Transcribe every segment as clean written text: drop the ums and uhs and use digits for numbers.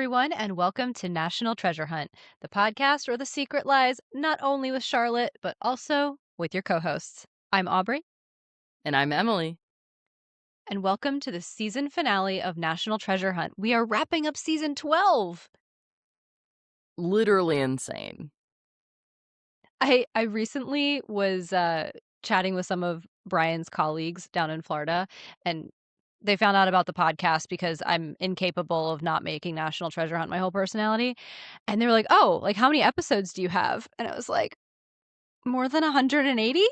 everyone, and welcome to National Treasure Hunt, the podcast where the secret lies not only with Charlotte, but also with your co-hosts. I'm Aubrey. And I'm Emily. And welcome to the season finale of National Treasure Hunt. We are wrapping up season 12. Literally insane. I recently was chatting with some of Brian's colleagues down in Florida, and they found out about the podcast because I'm incapable of not making National Treasure Hunt my whole personality. And they were like, oh, like how many episodes do you have? And I was like, more than 180?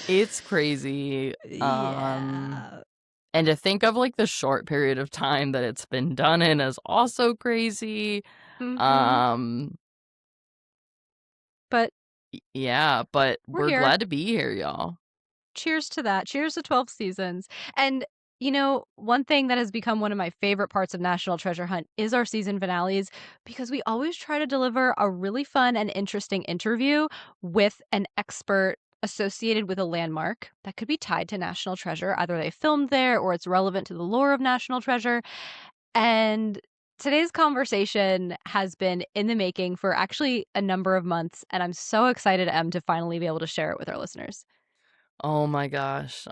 It's crazy. Yeah. And to think of like the short period of time that it's been done in is also crazy. Mm-hmm. But Yeah, but we're we're here. glad to be here, y'all. Cheers to that. Cheers to 12 seasons. And you know, one thing that has become one of my favorite parts of National Treasure Hunt is our season finales because we always try to deliver a really fun and interesting interview with an expert associated with a landmark that could be tied to National Treasure. Either they filmed there or it's relevant to the lore of National Treasure. And today's conversation has been in the making for actually a number of months, and I'm so excited, Em, to finally be able to share it with our listeners. Oh my gosh.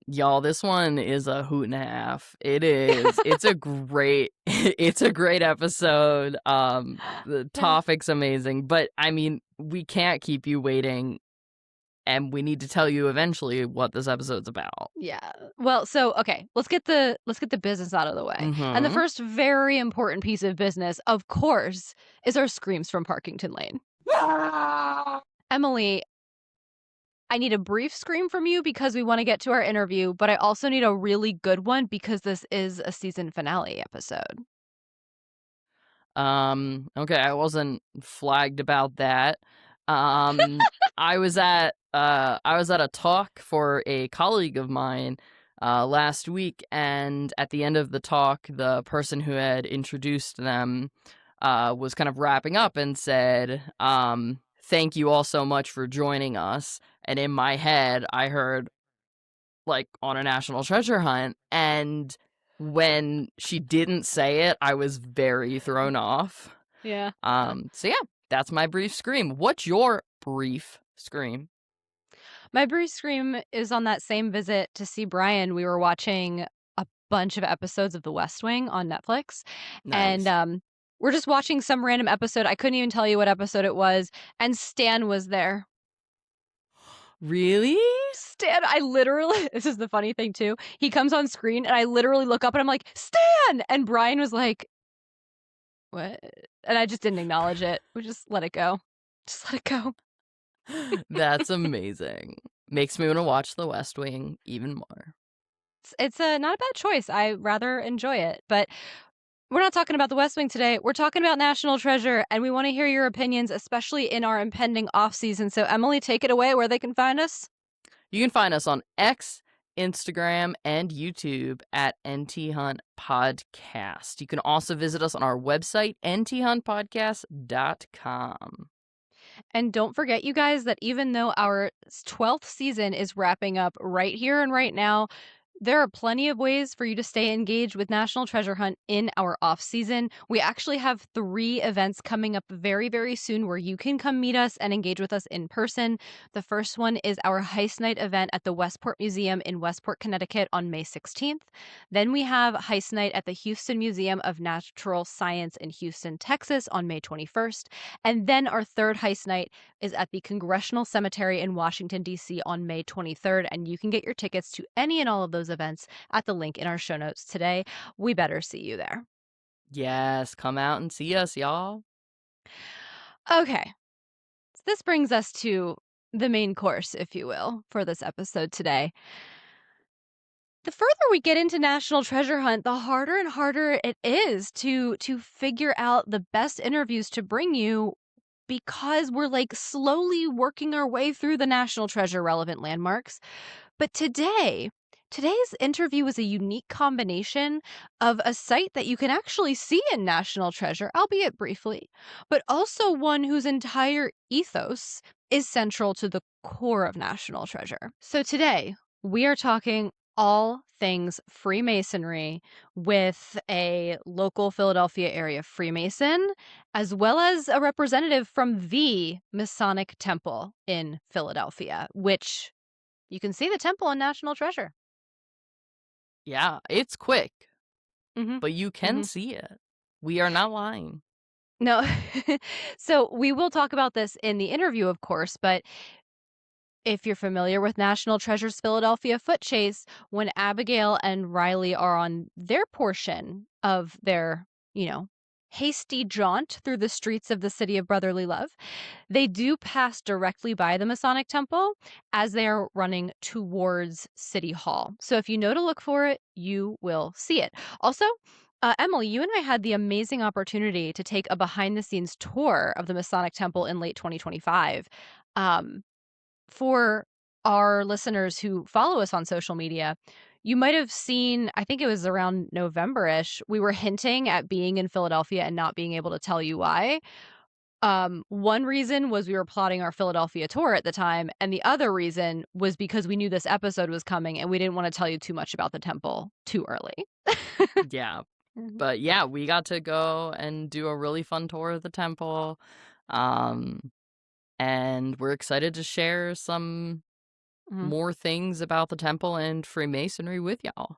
Y'all, this one is a hoot and a half. It is. It's a great it's a great episode. The Yeah. topic's amazing, but I mean, we can't keep you waiting. And we need to tell you eventually what this episode's about. Yeah. Well, so okay, let's get the business out of the way. And the Mm-hmm. first very important piece of business, of course, is our screams from Parkington Lane. Emily, I need a brief scream from you because we want to get to our interview, but I also need a really good one because this is a season finale episode. Okay, I wasn't flagged about that. I was at a talk for a colleague of mine last week, and at the end of the talk, the person who had introduced them was kind of wrapping up and said, thank you all so much for joining us. And in my head, I heard, like, on a National Treasure Hunt, and when she didn't say it, I was very thrown off. Yeah. So yeah, that's my brief scream. What's your brief scream? My brief scream is on that same visit to see Brian. We were watching a bunch of episodes of The West Wing on Netflix, and Nice. we're just watching some random episode. I couldn't even tell you what episode it was, and Stan was there. Really? Stan, I literally, this is the funny thing too. He comes on screen, and I literally look up, and I'm like, Stan! And Brian was like, what? And I just didn't acknowledge it. We just let it go. Just let it go. That's amazing. Makes me want to watch The West Wing even more. It's a not a bad choice. I rather enjoy it, but we're not talking about the West Wing today. We're talking about National Treasure, and we want to hear your opinions, especially in our impending off season. So, Emily, take it away where they can find us. You can find us on X, Instagram, and YouTube at NT Hunt Podcast. You can also visit us on our website, nthuntpodcast.com. And don't forget, you guys, that even though our 12th season is wrapping up right here and right now, there are plenty of ways for you to stay engaged with National Treasure Hunt in our off season. We actually have 3 events coming up very, very soon where you can come meet us and engage with us in person. The first one is our Heist Night event at the Westport Museum in Westport, Connecticut on May 16th. Then we have Heist Night at the Houston Museum of Natural Science in Houston, Texas on May 21st. And then our third Heist Night is at the Congressional Cemetery in Washington, D.C. on May 23rd. And you can get your tickets to any and all of those events at the link in our show notes today. We better see you there. Yes, come out and see us, y'all. Okay. So this brings us to the main course, if you will, for this episode today. The further we get into National Treasure Hunt, the harder and harder it is to figure out the best interviews to bring you because we're like slowly working our way through the National Treasure relevant landmarks. But today's interview is a unique combination of a site that you can actually see in National Treasure, albeit briefly, but also one whose entire ethos is central to the core of National Treasure. So today, we are talking all things Freemasonry with a local Philadelphia area Freemason, as well as a representative from the Masonic Temple in Philadelphia, which you can see the temple on National Treasure. Yeah, it's quick, Mhm, but you can mhm. see it. We are not lying. No. So, we will talk about this in the interview, of course, but if you're familiar with National Treasure's Philadelphia Foot Chase, when Abigail and Riley are on their portion of their, hasty jaunt through the streets of the city of brotherly love, they do pass directly by the Masonic Temple as they are running towards City Hall. So if you know to look for it, you will see it. Also, Emily, you and I had the amazing opportunity to take a behind the scenes tour of the Masonic Temple in late 2025. Um, for our listeners who follow us on social media, you might have seen, I think it was around November-ish, we were hinting at being in Philadelphia and not being able to tell you why. One reason was we were plotting our Philadelphia tour at the time, and the other reason was because we knew this episode was coming and we didn't wanna tell you too much about the temple too early. Yeah, Mhm, but yeah, we got to go and do a really fun tour of the temple. Um, and we're excited to share some mhm. more things about the temple and Freemasonry with y'all.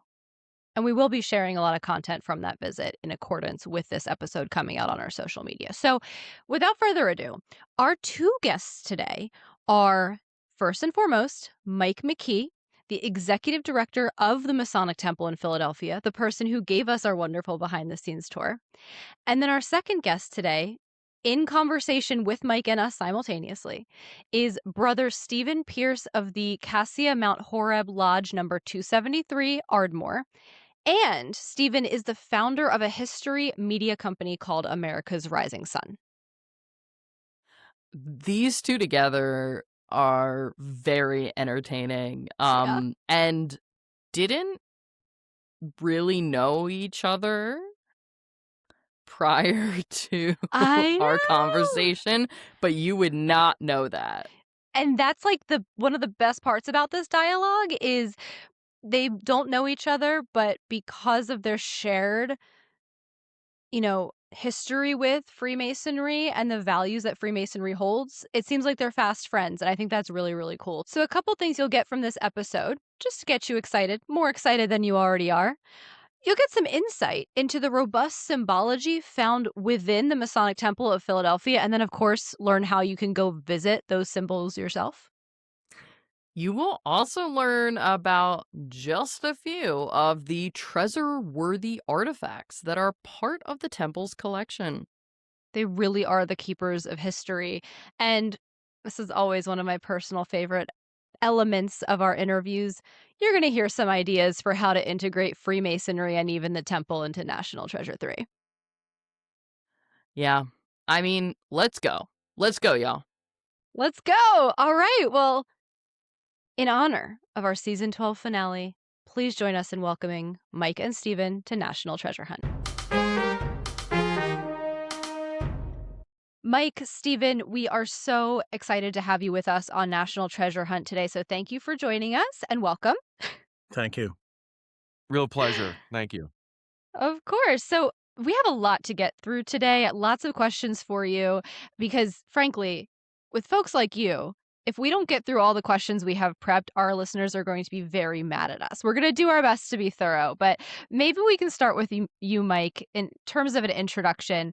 And we will be sharing a lot of content from that visit in accordance with this episode coming out on our social media. So, without further ado, our two guests today are first and foremost Mike McKee, the executive director of the Masonic Temple in Philadelphia, the person who gave us our wonderful behind the scenes tour. And then our second guest today, in conversation with Mike and us simultaneously, is Brother Stephen Pierce of the Cassia Mount Horeb Lodge number 273, Ardmore. And Stephen is the founder of a history media company called America's Rising Sun. These two together are very entertaining, Yeah. and didn't really know each other prior to I our know. conversation, but you would not know that. And that's like the one of the best parts about this dialogue is they don't know each other, but because of their shared, history with Freemasonry and the values that Freemasonry holds, it seems like they're fast friends. And I think that's really, really cool. So, a couple things you'll get from this episode, just to get you excited, more excited than you already are. You'll get some insight into the robust symbology found within the Masonic Temple of Philadelphia. And then, of course, learn how you can go visit those symbols yourself. You will also learn about just a few of the treasure-worthy artifacts that are part of the temple's collection. They really are the keepers of history. And this is always one of my personal favorite elements of our interviews. You're going to hear some ideas for how to integrate Freemasonry and even the temple into National Treasure 3. Yeah. I mean, let's go. Let's go, y'all. Let's go. All right. Well, in honor of our season 12 finale, please join us in welcoming Mike and Steven to National Treasure Hunt. Mike, Steven, we are so excited to have you with us on National Treasure Hunt today. So thank you for joining us and welcome. Thank you. Real pleasure. Thank you. Of course. So we have a lot to get through today, lots of questions for you, because frankly, with folks like you, if we don't get through all the questions we have prepped, our listeners are going to be very mad at us. We're going to do our best to be thorough, but maybe we can start with you, Mike, in terms of an introduction.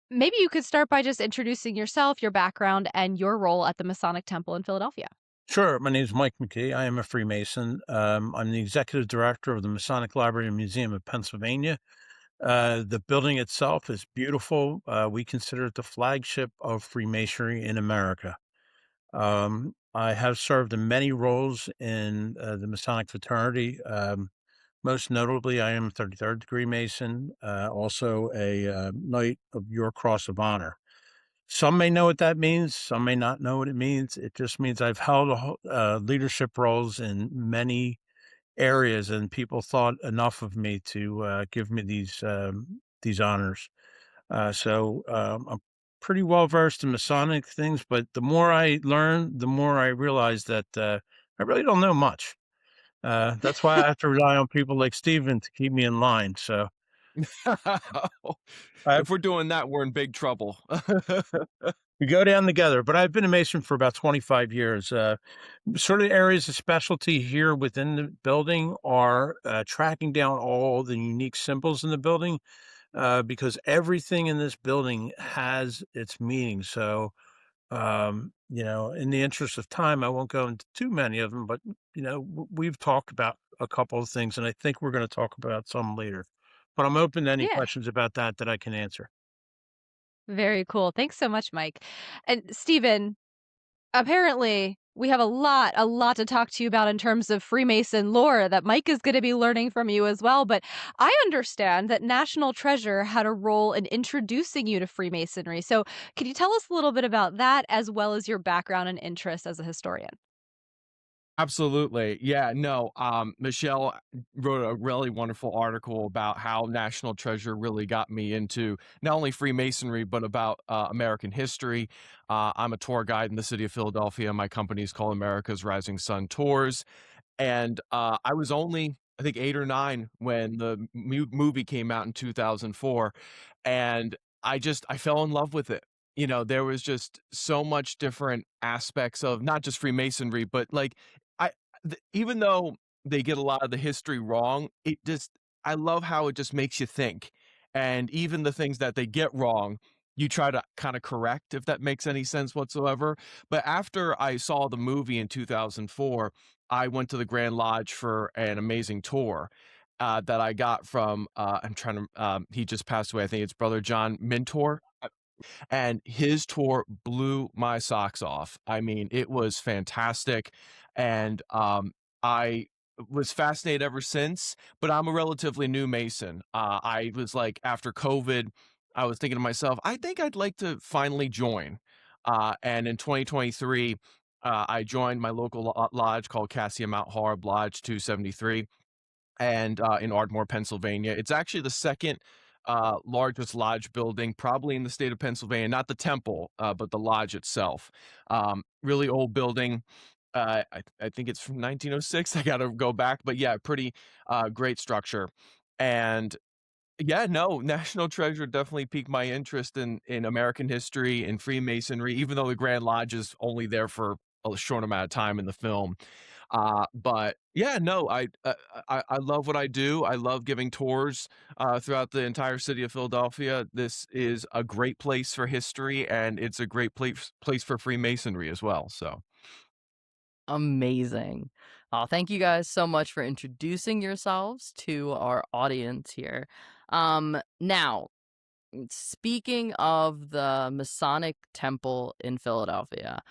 Maybe you could start by just introducing yourself, your background, and your role at the Masonic Temple in Philadelphia. Sure. My name is Mike McKee. I am a Freemason. I'm the executive director of the Masonic Library and Museum of Pennsylvania. The building itself is beautiful. We consider it the flagship of Freemasonry in America. I have served in many roles in the Masonic fraternity. Most notably, I am a 33rd degree Mason, also a Knight of Your Cross of Honor. Some may know what that means. Some may not know what it means. It just means I've held leadership roles in many areas, and people thought enough of me to give me these honors. I'm pretty well versed in Masonic things, but the more I learn, the more I realize that I really don't know much. That's why I have to rely on people like Steven to keep me in line. So I If we're doing that, we're in big trouble. we go down together. But I've been a Mason for about 25 years. Sort of areas of specialty here within the building are tracking down all the unique symbols in the building, because everything in this building has its meaning. So, in the interest of time, I won't go into too many of them, but, we've talked about a couple of things, and I think we're going to talk about some later. But I'm open to any Yeah. questions about that I can answer. Very cool. Thanks so much, Mike. And Stephen, apparently we have a lot to talk to you about in terms of Freemason lore that Mike is going to be learning from you as well. But I understand that National Treasure had a role in introducing you to Freemasonry. So, could you tell us a little bit about that as well as your background and interest as a historian? Absolutely. Yeah, no, Michelle wrote a really wonderful article about how National Treasure really got me into not only Freemasonry, but about American history. I'm a tour guide in the city of Philadelphia. My company is called America's Rising Sun Tours. And I was only, I think, 8 or 9 when the movie came out in 2004, and I fell in love with it. There was just so much different aspects of not just Freemasonry, but, like, I even though they get a lot of the history wrong, it just I love how it just makes you think, and even the things that they get wrong, you try to kinda correct, if that makes any sense whatsoever. But after I saw the movie in 2004, I went to the Grand Lodge for an amazing tour, that I got from, he just passed away, I think it's Brother John Mintor, and his tour blew my socks off. I mean, it was fantastic, and, I was fascinated ever since, but I'm a relatively new Mason. I was like, after COVID, I was thinking to myself, "I think I'd like to finally join." And in 2023, I joined my local lodge called Cassia Mount Horeb Lodge 273, and in Ardmore, Pennsylvania. It's actually the second largest lodge building, probably in the state of Pennsylvania. Not the temple, but the lodge itself. Really old building. I think it's from 1906. I got to go back, but yeah, pretty great structure. And yeah, no, National Treasure definitely piqued my interest in American history and Freemasonry, even though the Grand Lodge is only there for a short amount of time in the film. But yeah, no, I love what I do. I love giving tours throughout the entire city of Philadelphia. This is a great place for history, and it's a great place for Freemasonry as well. So Amazing. Thank you guys so much for introducing yourselves to our audience here. Now, speaking of the Masonic Temple in Philadelphia,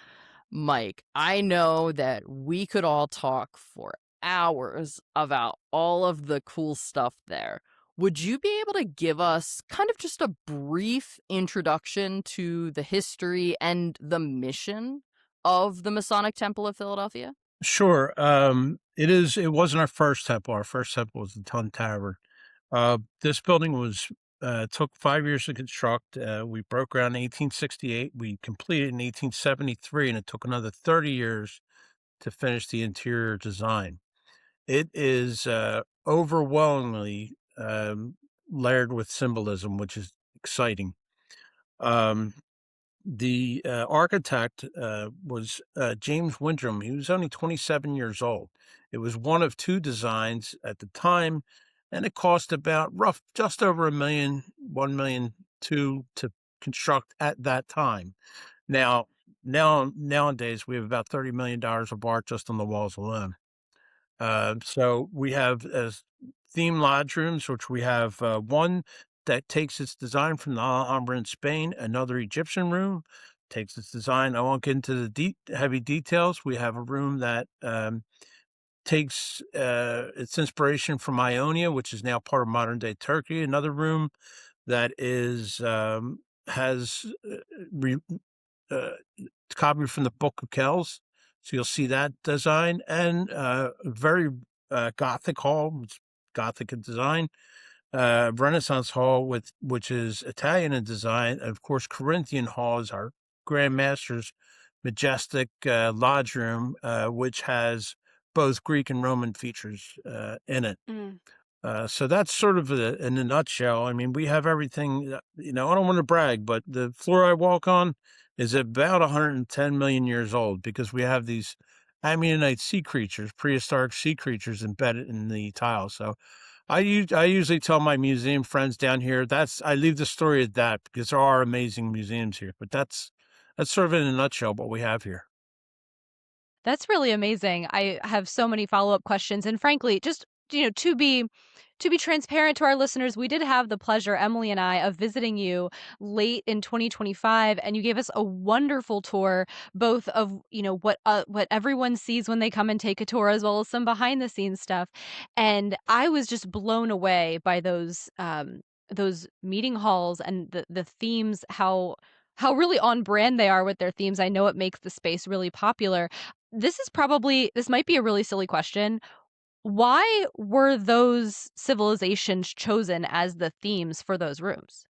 Mike, I know that we could all talk for hours about all of the cool stuff there. Would you be able to give us kind of just a brief introduction to the history and the mission of the Masonic Temple of Philadelphia? Sure. It wasn't our first temple. Our first temple was the Tun Tavern. This building took 5 years to construct. We broke ground in 1868. We completed in 1873, and it took another 30 years to finish the interior design. It is overwhelmingly layered with symbolism, which is exciting. Um, the architect was James Windrum. He was only 27 years old. It was one of two designs at the time, and it cost about just over $1.2 million to construct at that time. Now, nowadays we have about $30 million of art just on the walls alone. So we have as theme lodge rooms, which we have one that takes its design from the Alhambra in Spain, another Egyptian room takes its design. I won't get into the heavy details. We have a room that takes its inspiration from Ionia, which is now part of modern day Turkey. Another room that is has re, copied from the Book of Kells. So you'll see that design, and a very Gothic hall, it's Gothic in design, Renaissance hall which is Italian in design, and of course Corinthian hall is our Grand Master's majestic lodge room, which has both Greek and Roman features in it. Mm. So that's sort of in a nutshell. I mean, we have everything. I don't want to brag, but the floor I walk on is about 110 million years old because we have these ammonite sea creatures, prehistoric sea creatures embedded in the tile. So I usually tell my museum friends down here I leave the story at that because there are amazing museums here. But that's sort of in a nutshell what we have here. That's really amazing. I have so many follow-up questions, and frankly, just, to be transparent to our listeners, we did have the pleasure, Emily and I, of visiting you late in 2025, and you gave us a wonderful tour, both of, what everyone sees when they come and take a tour, as well as some behind the scenes stuff. And I was just blown away by those meeting halls and the themes, how really on brand they are with their themes. I know it makes the space really popular. This might be a really silly question. Why were those civilizations chosen as the themes for those rooms?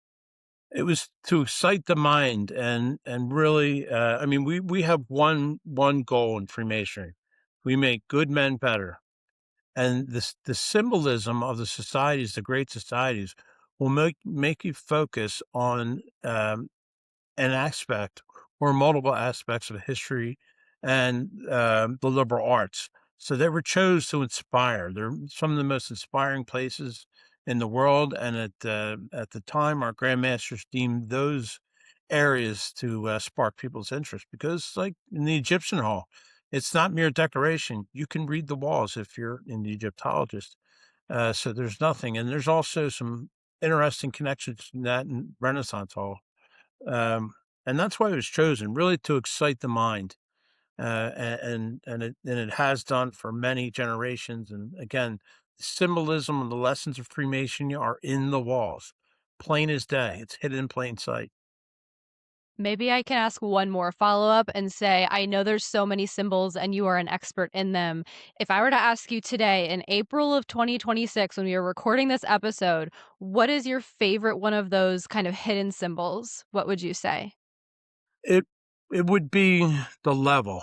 It was to excite the mind and really, I mean, we have one goal in Freemasonry. We make good men better. And the symbolism of the societies, the great societies, will make you focus on an aspect or multiple aspects of history and the liberal arts. So they were chose to inspire. They're some of the most inspiring places in the world, and at the time, our grandmasters deemed those areas to spark people's interest because, like in the Egyptian hall, it's not mere decoration. You can read the walls if you're an Egyptologist. So there's nothing, and there's also some interesting connections in that in Renaissance hall. Um, and that's why it was chosen, really to excite the mind, and it has done for many generations. And again, the symbolism and the lessons of Freemasonry are in the walls, plain as day. It's hidden in plain sight. Maybe I can ask one more follow-up and say, I know there's so many symbols and you are an expert in them. If I were to ask you today in April of 2026 when we are recording this episode, what is your favorite one of those kind of hidden symbols? What would you say? It it would be the level.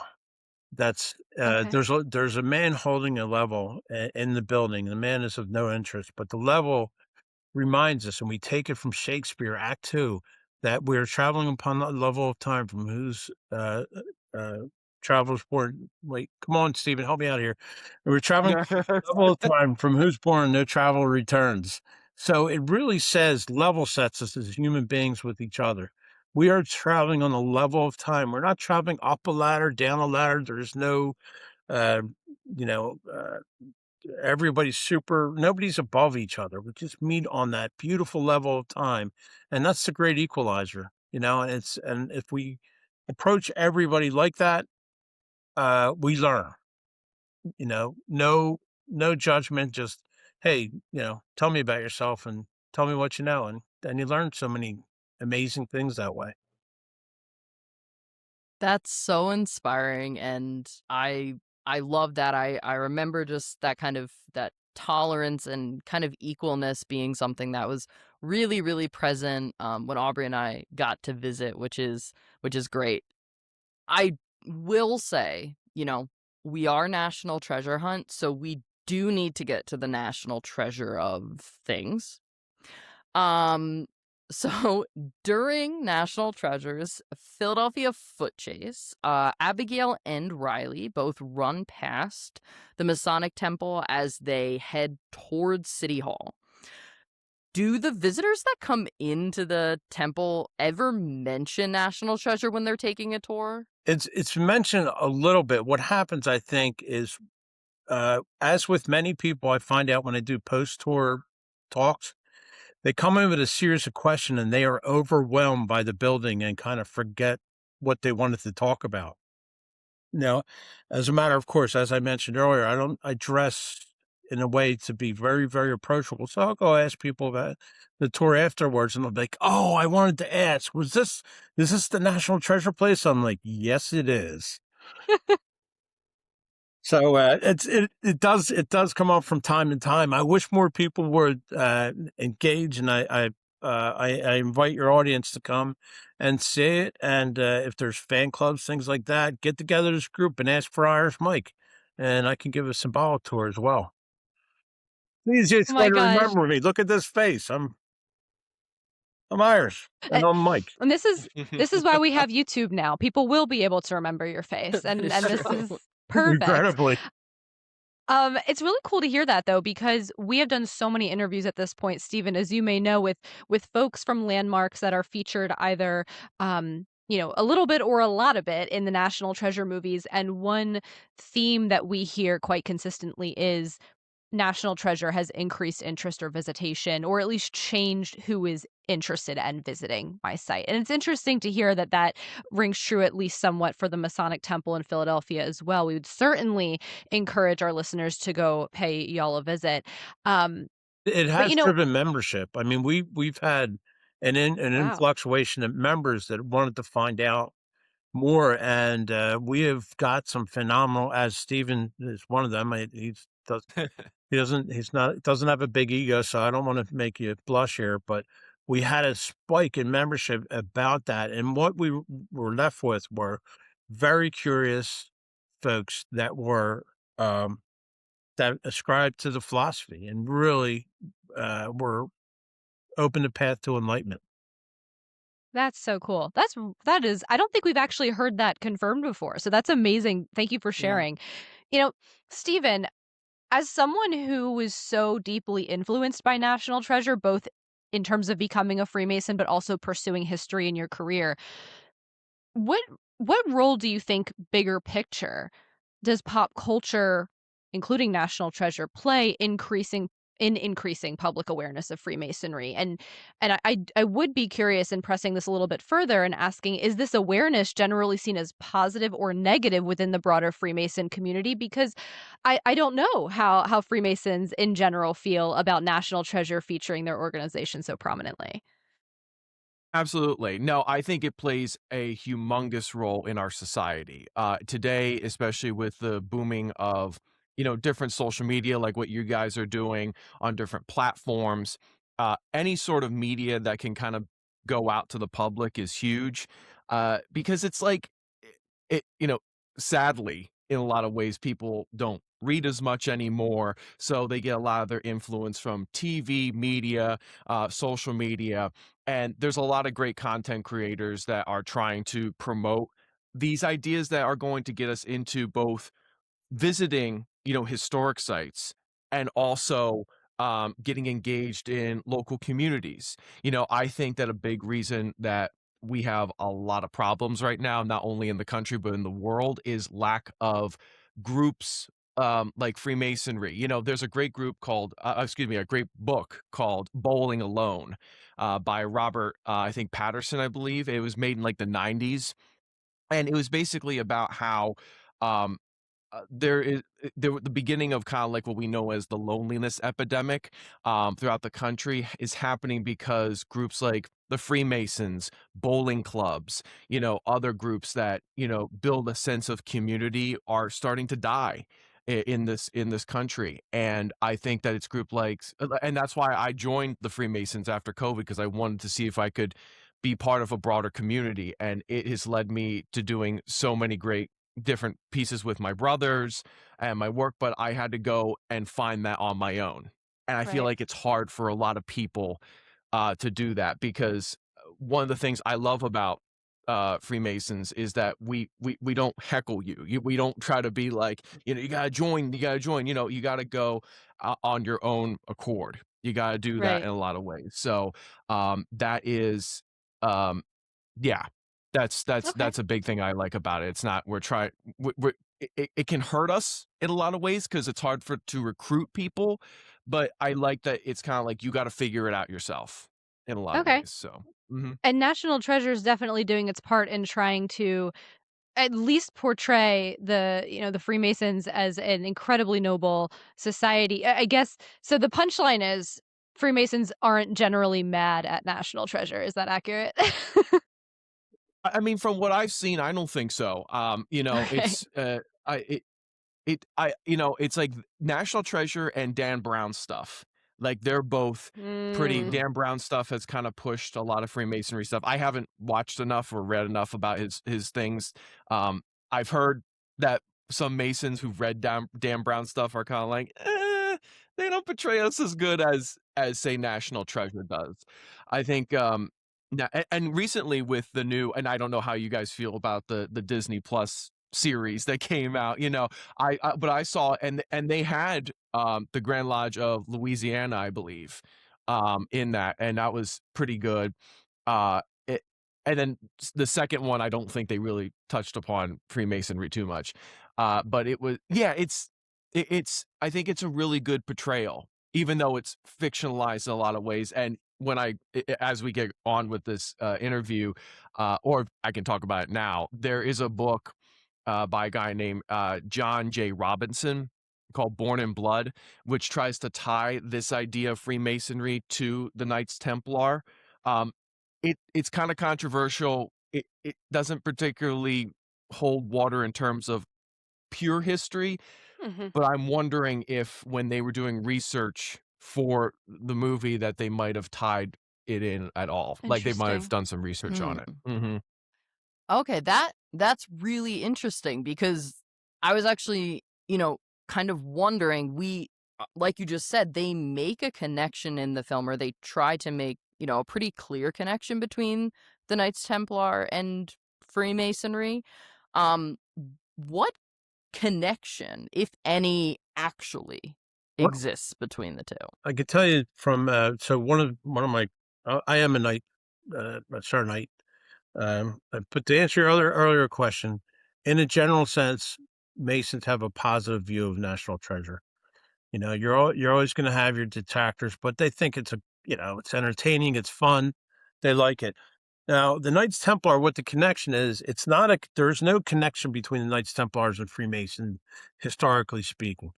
That's Okay. there's a man holding a level in the building. The man is of no interest, but the level reminds us, and we take it from Shakespeare, Act Two, that we're traveling upon the level of time from whose uh, travelers born. Wait, come on, Stephen, help me out here. We're traveling level of time from whose born no travel returns. So it really says level sets us as human beings with each other. We are traveling on a level of time. We're not traveling up a ladder, down a ladder. There's no, uh, you know, nobody's above each other. We just meet on that beautiful level of time. And that's the great equalizer, and if we approach everybody like that, we learn, no judgment, just, hey, tell me about yourself and tell me what you know. And you learn so many amazing things that way. That's so inspiring, and I love that. I remember just that kind of that tolerance and kind of equalness being something that was really, really present, when Aubrey and I got to visit, which is great. I will say, we are National Treasure Hunt, so we do need to get to the national treasure of things. Um, so during National Treasure's Philadelphia Foot Chase, Abigail and Riley both run past the Masonic Temple as they head towards City Hall. Do the visitors that come into the temple ever mention National Treasure when they're taking a tour? It's mentioned a little bit. What happens, I think, is as with many people, I find out when I do post tour talks, they come in with a series of questions and they are overwhelmed by the building and kind of forget what they wanted to talk about. Now, as a matter of course, as I mentioned earlier, I dress in a way to be very, very approachable. So I'll go ask people about the tour afterwards and they'll be like, oh, I wanted to ask, is this the National Treasure place? I'm like, yes, it is. So it does come up from time to time. I wish more people would engage, and I invite your audience to come and see it. And if there's fan clubs, things like that, get together as a group and ask for Irish Mike. and I can give a symbolic tour as well. The easiest Oh way my to gosh. remember me, look at this face. I'm Irish, and Uh, I'm Mike. and this is why we have YouTube now. People will be able to remember your face, That is and this true. is perfect. Regrettably. It's really cool to hear that though, because we have done so many interviews at this point, Stephen, as you may know, with folks from landmarks that are featured either, a little bit or a lot of it in the National Treasure movies. And one theme that we hear quite consistently is National Treasure has increased interest or visitation, or at least changed who is interested in visiting my site. And it's interesting to hear that that rings true at least somewhat for the Masonic Temple in Philadelphia as well. We would certainly encourage our listeners to go pay y'all a visit. Um, It but has driven membership. I mean, we've had an wow, influctuation of members that wanted to find out more, and, we have got some phenomenal as Stephen is one of them. He doesn't have a big ego, so I don't wanna make you blush here, but we had a spike in membership about that, and what we were left with were very curious folks um, that ascribed to the philosophy and really, were open the path to enlightenment. that's so cool. That is, I don't think we've actually heard that confirmed before. So that's amazing. Thank you for Yeah. sharing. You know, Stephen, as someone who was so deeply influenced by National Treasure, both in terms of becoming a Freemason, but also pursuing history in your career, what what role do you think, bigger picture, does pop culture, including National Treasure, play increasing public awareness of Freemasonry? And I would be curious in pressing this a little bit further and asking, is this awareness generally seen as positive or negative within the broader Freemason community? Because I don't know how Freemasons in general feel about National Treasure featuring their organization so prominently. Absolutely. No, I think it plays a humongous role in our society. Today, especially with the booming of, different social media, like what you guys are doing on different platforms, any sort of media that can kind of go out to the public is huge. Because it's like, it, sadly, in a lot of ways, people don't read as much anymore. So they get a lot of their influence from TV, media, social media, and there's a lot of great content creators that are trying to promote these ideas that are going to get us into both visiting, historic sites and also getting engaged in local communities. I think that a big reason that we have a lot of problems right now, not only in the country but in the world, is lack of groups like Freemasonry. There's a great group called, a great book called Bowling Alone by Robert, I think Patterson, I believe. It was made in like the 90s. And it was basically about how um, there is the beginning of kind of like what we know as the loneliness epidemic throughout the country is happening because groups like the Freemasons, bowling clubs, other groups that build a sense of community are starting to die in this country. And I think that it's group like, and that's why I joined the Freemasons after COVID, because I wanted to see if I could be part of a broader community, and it has led me to doing so many great different pieces with my brothers and my work, but I had to go and find that on my own. And I feel Right. like it's hard for a lot of people to do that, because one of the things I love about Freemasons is that we don't heckle you. We don't try to be like, you gotta join, you gotta go on your own accord. You gotta do that Right. in a lot of ways. So that is um, yeah, that's Okay. that's a big thing I like about it. It's not we're trying we're it can hurt us in a lot of ways because it's hard to recruit people, but I like that it's kind of like you got to figure it out yourself in a lot of Okay. ways. So, mhm. And National Treasure is definitely doing its part in trying to at least portray the Freemasons as an incredibly noble society. I guess so the punchline is Freemasons aren't generally mad at National Treasure. Is that accurate? I mean, from what I've seen, I don't think so. Okay. It's it's like National Treasure and Dan Brown stuff. Like, they're both pretty Mm, Dan Brown stuff has kinda pushed a lot of Freemasonry stuff. I haven't watched enough or read enough about his things. I've heard that some Masons who've read Dan Brown stuff are kind of like, they don't portray us as good as say National Treasure does. I think and recently with the new, and I don't know how you guys feel about the Disney Plus series that came out, you know, but I saw, and they had the Grand Lodge of Louisiana, I believe, in that, and that was pretty good. It, and then the second one, I don't think they really touched upon Freemasonry too much, but it was, yeah, it's I think it's a really good portrayal, even though it's fictionalized in a lot of ways. And when as we get on with this interview, or I can talk about it now, there is a book by a guy named John J. Robinson called Born in Blood, which tries to tie this idea of Freemasonry to the Knights Templar. Um, it's kind of controversial. It doesn't particularly hold water in terms of pure history, Mhm. but I'm wondering if when they were doing research for the movie that they might have tied it in at all. Like they might have Interesting. done some research on it. Mhm. Okay, that's really interesting because I was actually, kind of wondering, like you just said, they make a connection in the film, or they try to make, a pretty clear connection between the Knights Templar and Freemasonry. Um, what connection, if any, actually Well, exists between the two? I could tell you from so one of my I am a knight, a Star Knight. But to answer your earlier question, in a general sense, Masons have a positive view of National Treasure. You know, you're always going to have your detractors, but they think it's it's entertaining, it's fun, they like it. Now, the Knights Templar, what the connection is, it's not there's no connection between the Knights Templars and Freemason, historically speaking.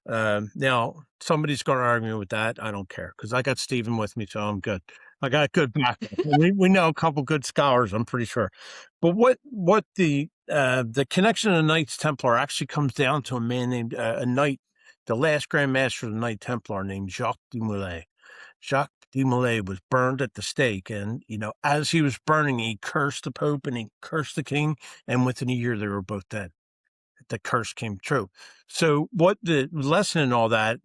Now, somebody's going to argue with that. I don't care because I got Stephen with me, so I'm good. I got good backup. We know a couple good scholars, I'm pretty sure. But what the connection of the Knights Templar actually comes down to a man named a knight, the last Grand Master of the Knight Templar, named Jacques de Molay. Jacques de Molay was burned at the stake, and as he was burning, he cursed the Pope and he cursed the King, and within a year they were both dead. The curse came true. So, what the lesson in all that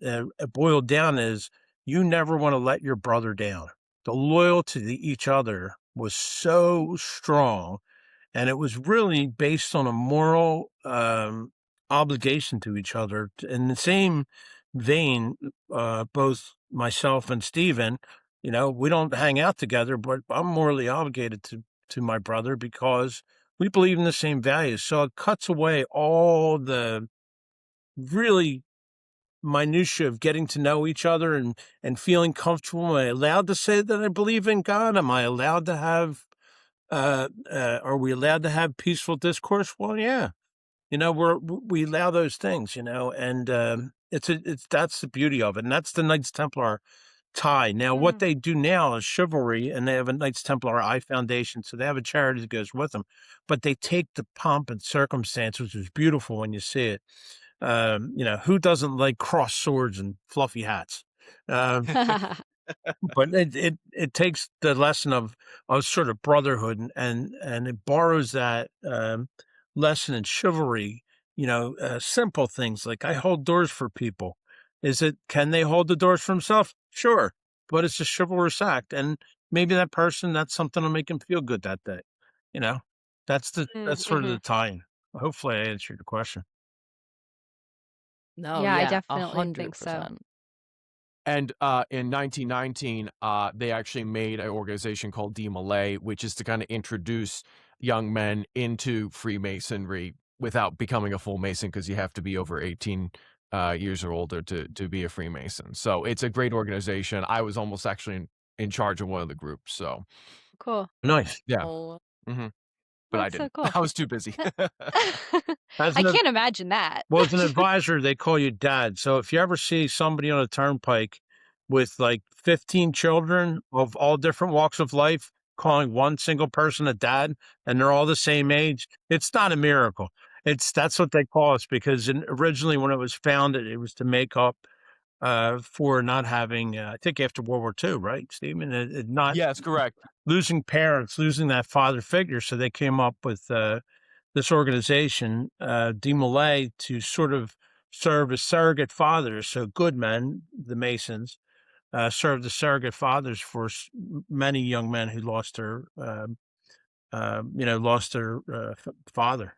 boiled down is, you never want to let your brother down. The loyalty to each other was so strong, and it was really based on a moral obligation to each other. In the same vein, both myself and Stephen, we don't hang out together, but I'm morally obligated to my brother because we believe in the same values. So it cuts away all the really minutia of getting to know each other and feeling comfortable. Am I allowed to say that I believe in God? Am I allowed to have are we allowed to have peaceful discourse? Well, yeah, we allow those things, and it's that's the beauty of it, and that's the Knights Templar tie. Now, what Mm. they do now is chivalry, and they have a Knights Templar Eye Foundation, so they have a charity that goes with them, but they take the pomp and circumstance, which is beautiful when you see it. Who doesn't like cross swords and fluffy hats? Um, but it takes the lesson of sort of brotherhood and it borrows that lesson in chivalry. Simple things like, I hold doors for people. Can they hold the doors for themselves? Sure, but it's a chivalrous act, and maybe that person, that's something to make him feel good that day. You know, Mm, that's sort of the mhm. tie-in. Hopefully, I answered your question. No, Yeah, I yeah, definitely think so. 100%. And in 1919, they actually made an organization called DeMolay, which is to kind of introduce young men into Freemasonry without becoming a full Mason, because you have to be over 18 years or older to be a Freemason. So it's a great organization. I was almost actually in charge of one of the groups. So Cool. Nice. yeah, Oh, hmm but I That's so didn't. cool. I was too busy. As I an can't imagine that. Well, as an advisor, they call you dad. So if you ever see somebody on a turnpike with like 15 children of all different walks of life calling one single person a dad, and they're all the same age, it's not a miracle. That's what they call us, because originally when it was founded, it was to make up for not having, I think after World War II, right, Stephen? Not Yes, correct. losing parents, losing that father figure. So they came up with this organization, DeMolay, to sort of serve as surrogate fathers. So good men, the Masons, served as surrogate fathers for many young men who lost their, father.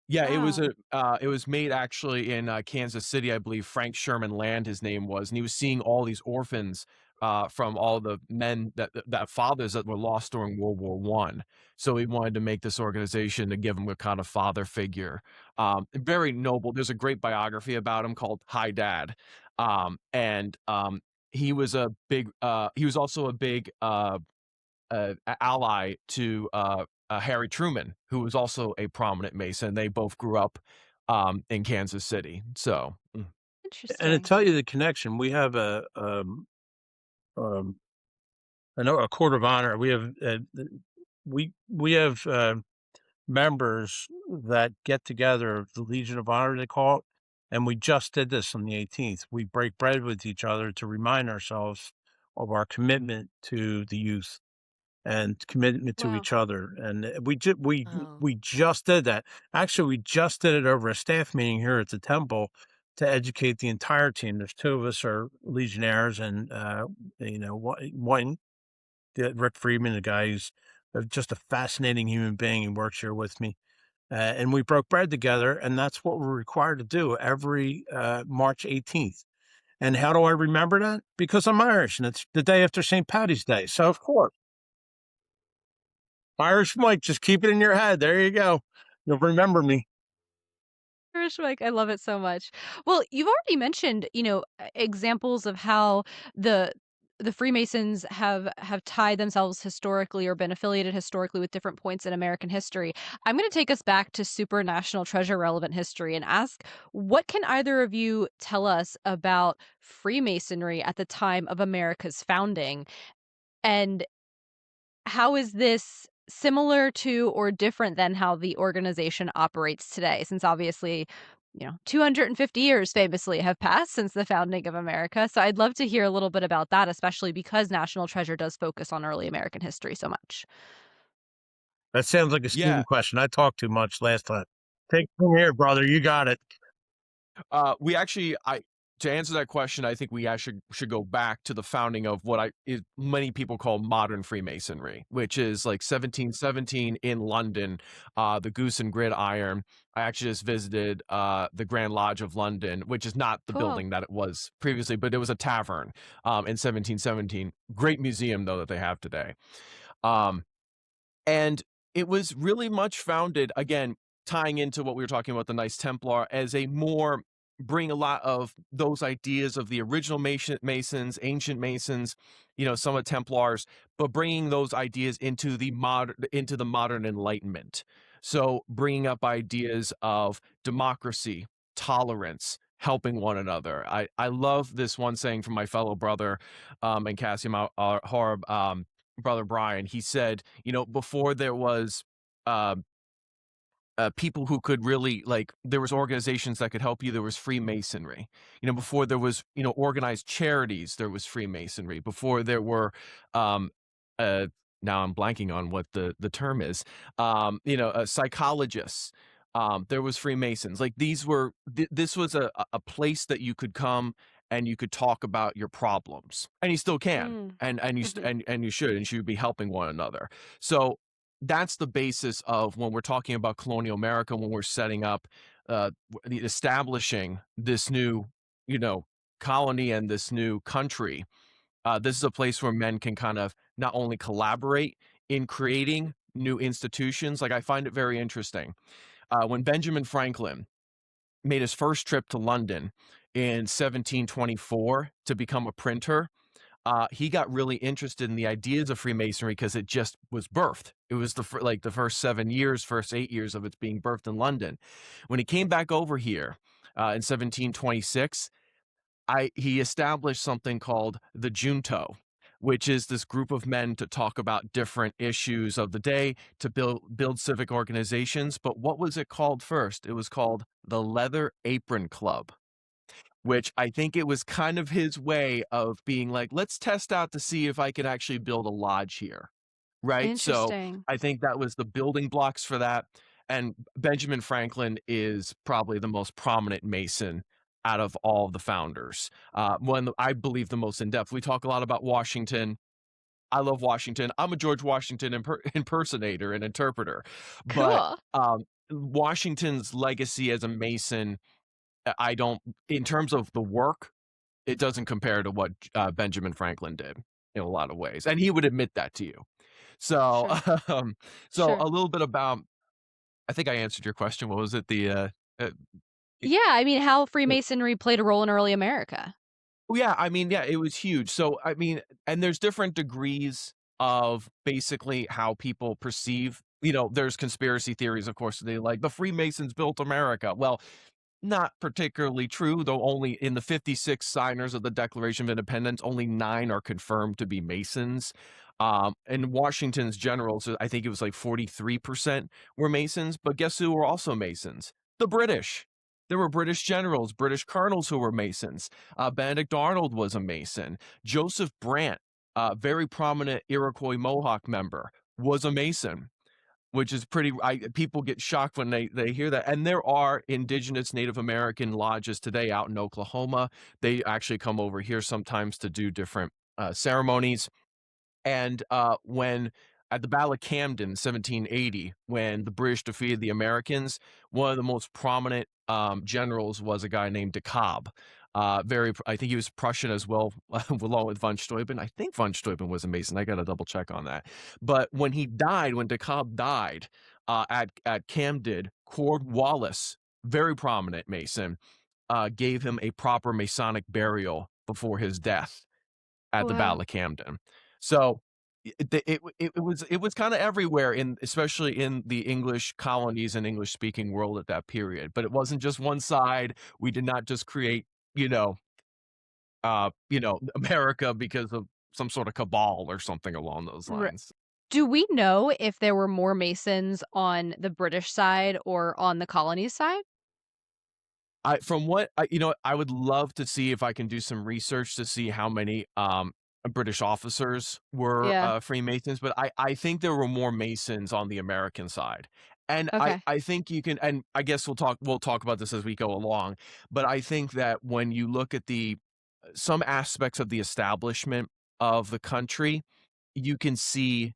Yeah, Wow. it was made actually in, Kansas City, I believe. Frank Sherman Land, his name was, and he was seeing all these orphans, from all the men that fathers that were lost during World War One. So he wanted to make this organization to give him a kind of father figure. Very noble. There's a great biography about him called Hi Dad. And he was a big, he was also a big, ally to Harry Truman, who was also a prominent Mason. They both grew up in Kansas City. So, And to Interesting. tell you the connection, we have um, a court of honor. We have we have members that get together, the Legion of Honor, they call it, and we just did this on the 18th. We break bread with each other to remind ourselves of our commitment to the youth and commitment to Wow. each other. And Oh. we just did that. Actually, we just did it over a staff meeting here at the temple to educate the entire team. There's two of us are Legionnaires, and one Rick Friedman, the guy who's just a fascinating human being. He works here with me. And we broke bread together, and that's what we're required to do every March 18th. And how do I remember that? Because I'm Irish, and it's the day after St. Patty's Day. So, of course, Irish Mike, just keep it in your head. There you go. You'll remember me. Irish Mike, I love it so much. Well, you've already mentioned, examples of how the the Freemasons have tied themselves historically or been affiliated historically with different points in American history. I'm going to take us back to super national treasure relevant history and ask, what can either of you tell us about Freemasonry at the time of America's founding? And how is this similar to or different than how the organization operates today? Since obviously, 250 years famously have passed since the founding of America. So I'd love to hear a little bit about that, especially because National Treasure does focus on early American history so much. That sounds like a yeah, student question. I talked too much last time. Take it from here, brother. You got it. we actually, I to answer that question, I think we actually should go back to the founding of what many people call modern Freemasonry, which is like 1717 in London, the Goose and Gridiron. I actually just visited the Grand Lodge of London, which is not the Cool. building that it was previously, but it was a tavern in 1717. Great museum though that they have today. Um, and it was really much founded, again, tying into what we were talking about, the Knights Templar, as a more bring a lot of those ideas of the original Masons, ancient Masons, some of Templars, but bringing those ideas into the modern Enlightenment. So bringing up ideas of democracy, tolerance, helping one another. I love this one saying from my fellow brother, and Cassium Horb, brother Brian. He said, before there was uh, people who could really like, there was organizations that could help you. There was Freemasonry. Before there was organized charities, there was Freemasonry. Before there were, um, uh, now I'm blanking on what the term is. Psychologists. There was Freemasons. Like these were this was a place that you could come and you could talk about your problems, and you still can, Mm. and you Mhm. and you should be helping one another. So that's the basis of when we're talking about colonial America, when we're setting up, establishing this new, you know, colony and this new country. This is a place where men can kind of not only collaborate in creating new institutions. Like I find it very interesting when Benjamin Franklin made his first trip to London in 1724 to become a printer. He got really interested in the ideas of Freemasonry because it just was birthed. It was the first 7 years, first 8 years of its being birthed in London. When he came back over here in 1726, he established something called the Junto, which is this group of men to talk about different issues of the day, to build civic organizations. But what was it called first? It was called the Leather Apron Club, which I think it was kind of his way of being like, let's test out to see if I can actually build a lodge here. Right. So Interesting. I think that was the building blocks for that. and Benjamin Franklin is probably the most prominent Mason out of all of the founders. I believe the most in depth. We talk a lot about Washington. I love Washington. I'm a George Washington impersonator and interpreter, but Cool. Washington's legacy as a Mason, I don't, in terms of the work, it doesn't compare to what Benjamin Franklin did in a lot of ways, and he would admit that to you. So, Sure. um, so Sure. a little bit about. I think I answered your question. What was it? Uh, Yeah, I mean, how Freemasonry played a role in early America. Oh, yeah, I mean, yeah, it was huge. So, I mean, and there's different degrees of basically how people perceive, there's conspiracy theories, of course, they like the Freemasons built America. Well, not particularly true, though only in the 56 signers of the Declaration of Independence, only 9 are confirmed to be Masons. And Washington's generals, I think it was like 43% were Masons, but guess who were also Masons? The British. There were British generals, British colonels who were Masons. Benedict Arnold was a Mason. Joseph Brant, very prominent Iroquois Mohawk member, was a Mason, which is pretty. People get shocked when they hear that. And there are indigenous Native American lodges today out in Oklahoma. They actually come over here sometimes to do different ceremonies. And when at the Battle of Camden, 1780, when the British defeated the Americans, one of the most prominent generals was a guy named DeKalb. I think he was Prussian as well, along with von Steuben. I think von Steuben was a Mason. I got to double check on that. But when DeKalb died at Camden, Cornwallis, very prominent Mason, gave him a proper Masonic burial before his death at the Wow. Battle of Camden. So it was kind of everywhere, especially in the English colonies and English speaking world at that period. But it wasn't just one side. We did not just create, America because of some sort of cabal or something along those Ri lines. Do we know if there were more Masons on the British side or on the colonies side? From what I would love to see if I can do some research to see how many British officers were Yeah. Freemasons, but I think there were more Masons on the American side. And Okay. I think you can, and I guess we'll talk about this as we go along, but I think that when you look at the some aspects of the establishment of the country, you can see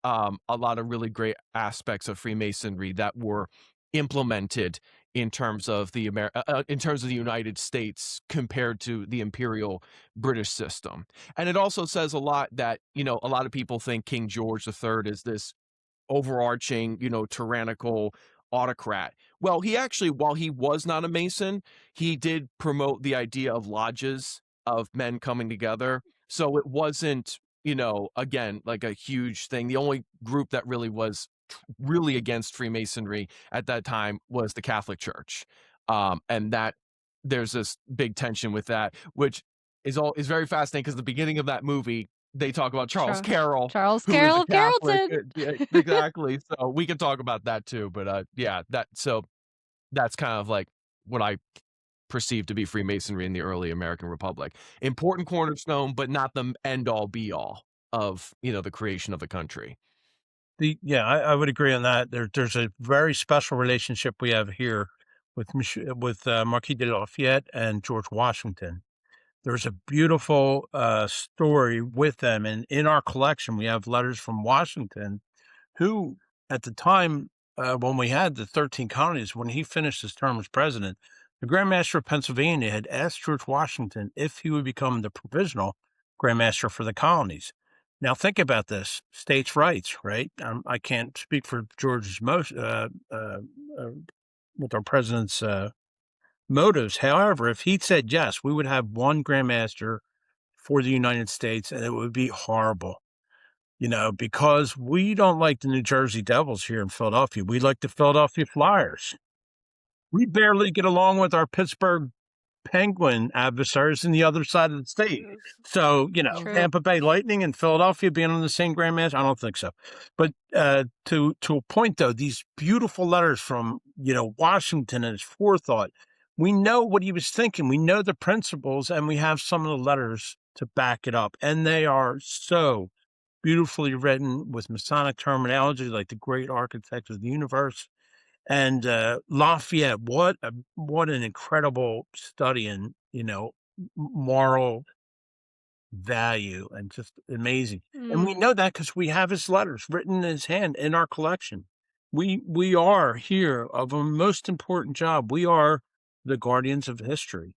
a lot of really great aspects of Freemasonry that were implemented in terms of the United States compared to the imperial British system. And it also says a lot that, a lot of people think King George III is this overarching, tyrannical autocrat. Well, he actually, while he was not a Mason, he did promote the idea of lodges of men coming together. So it wasn't, again, like a huge thing. The only group that really was really against Freemasonry at that time was the Catholic Church. And that there's this big tension with that, which is very fascinating because the beginning of that movie, they talk about Charles Char Carroll, Charles who is Carroll a of Catholic. Carrollton. Yeah, exactly. So we can talk about that too. But yeah, that's kind of like what I perceive to be Freemasonry in the early American Republic. Important cornerstone, but not the end all be all of the creation of the country. I would agree on that. There's a very special relationship we have here with Marquis de Lafayette and George Washington. There's a beautiful story with them, and in our collection we have letters from Washington, who at the time when we had the 13 colonies, when he finished his term as president, the Grand Master of Pennsylvania had asked George Washington if he would become the provisional Grand Master for the colonies. Now think about this: states' rights, right? I can't speak for George's most with our president's motives. However, if he'd said yes, we would have one Grand Master for the United States, and it would be horrible. Because we don't like the New Jersey Devils here in Philadelphia. We like the Philadelphia Flyers. We barely get along with our Pittsburgh Penguin adversaries in the other side of the state. So, True. Tampa Bay Lightning and Philadelphia being on the same grandmaster, I don't think so. But to a point, though, these beautiful letters from, Washington and his forethought, we know what he was thinking. We know the principles, and we have some of the letters to back it up. And they are so beautifully written with Masonic terminology, like the great architect of the universe. And Lafayette, what an incredible study in, moral value, and just amazing. And we Mm. know that because we have his letters written in his hand in our collection. We are here of a most important job. We are the guardians of history.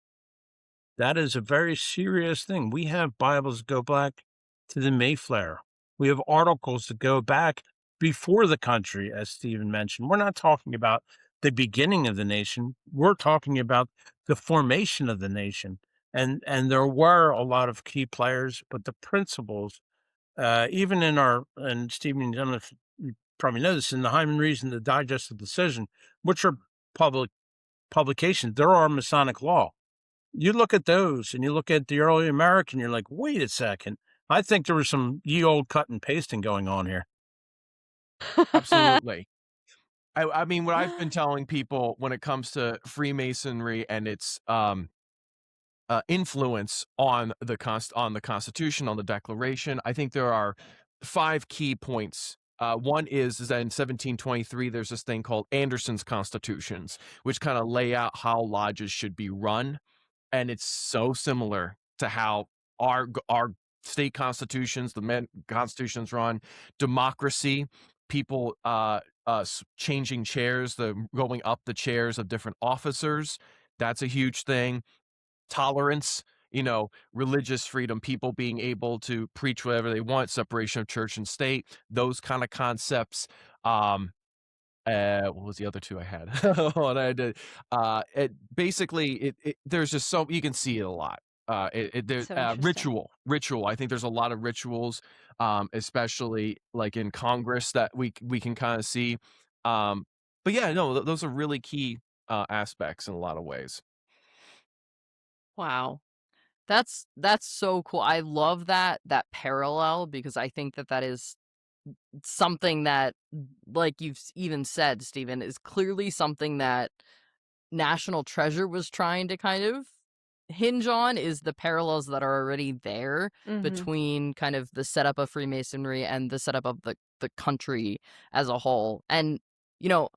That is a very serious thing. We have Bibles that go back to the Mayflower. We have articles that go back before the country, as Stephen mentioned. We're not talking about the beginning of the nation. We're talking about the formation of the nation. And there were a lot of key players, but the principles, even and Stephen, I don't know if you probably know this, in the Hyman Reason, the Digest of Decision, which are public publications, there are Masonic law. You look at those and you look at the early American, you're like, wait a second. I think there was some ye old cut and pasting going on here. Absolutely. I mean, what I've been telling people when it comes to Freemasonry and its influence on the Constitution, on the Declaration, I think there are 5 key points. One is that in 1723, there's this thing called Anderson's Constitutions, which kind of lay out how lodges should be run, and it's so similar to how our state constitutions, constitutions run. Democracy, people changing chairs, the going up the chairs of different officers. That's a huge thing. Tolerance, religious freedom, people being able to preach whatever they want, separation of church and state, those kind of concepts. What was the other 2 I had? Hold on, I had to, it basically, there's just so you can see it a lot. There's So interesting. ritual. I think there's a lot of rituals, especially like in Congress that we can kind of see. But yeah, no, those are really key aspects in a lot of ways. Wow. That's so cool. I love that parallel because I think that is something that, like you've even said, Stephen, is clearly something that National Treasure was trying to kind of hinge on, is the parallels that are already there Mhm. between kind of the setup of Freemasonry and the setup of the country as a whole. And, you know,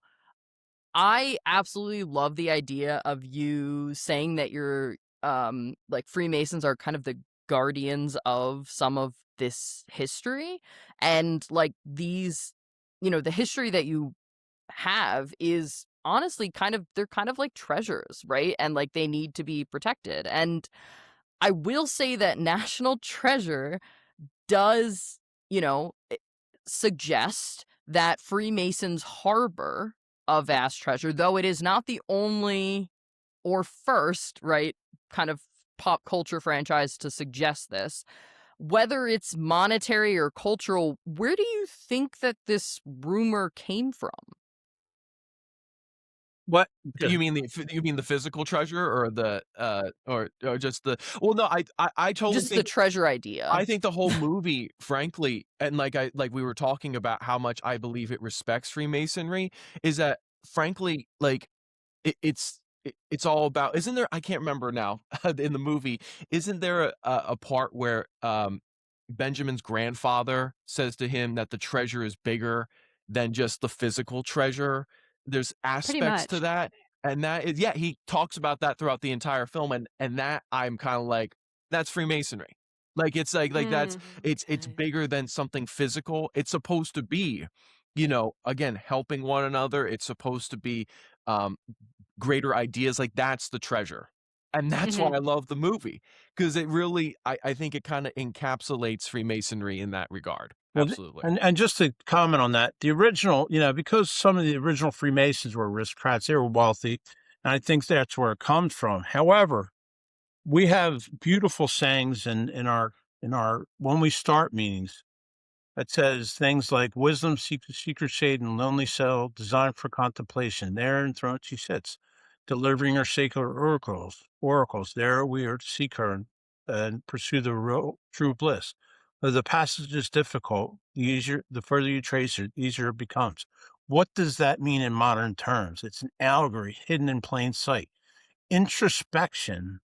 I absolutely love the idea of you saying that you're, like, Freemasons are kind of the guardians of some of this history, and, like, the history that you have is honestly they're kind of like treasures, right? And, like, they need to be protected, and I will say that National Treasure does, you know, suggest that Freemasons harbor a vast treasure, though it is not the only or first, right, kind of pop culture franchise to suggest this. Whether it's monetary or cultural, where do you think that this rumor came from? What? You mean the physical treasure or the or just the well no I totally Just the think treasure idea. I think the whole movie, frankly, and like we were talking about how much I believe it respects Freemasonry, is that frankly, like it's all about, isn't there, I can't remember now in the movie, isn't there a part where Benjamin's grandfather says to him that the treasure is bigger than just the physical treasure? There's Pretty aspects to much. that, and that is, yeah, he talks about that throughout the entire film, and that I'm kind of like, that's Freemasonry. Like it's like that's Mm. it's bigger than something physical. It's supposed to be, again, helping one another. It's supposed to be um greater ideas, like that's the treasure. And that's why Mhm. I love the movie, because it really, I think it kind of encapsulates Freemasonry in that regard. Well, Absolutely. and just to comment on that, the original, because some of the original Freemasons were aristocrats, they were wealthy, and I think that's where it comes from. However, we have beautiful sayings in our when we start meetings. It says things like wisdom seeks a secret shade and lonely cell designed for contemplation. There enthroned she sits, delivering her sacred oracles. Oracles. There we are to seek her and pursue the true bliss. Though the passage is difficult, the further you trace it, the easier it becomes. What does that mean in modern terms? It's an allegory hidden in plain sight. Introspection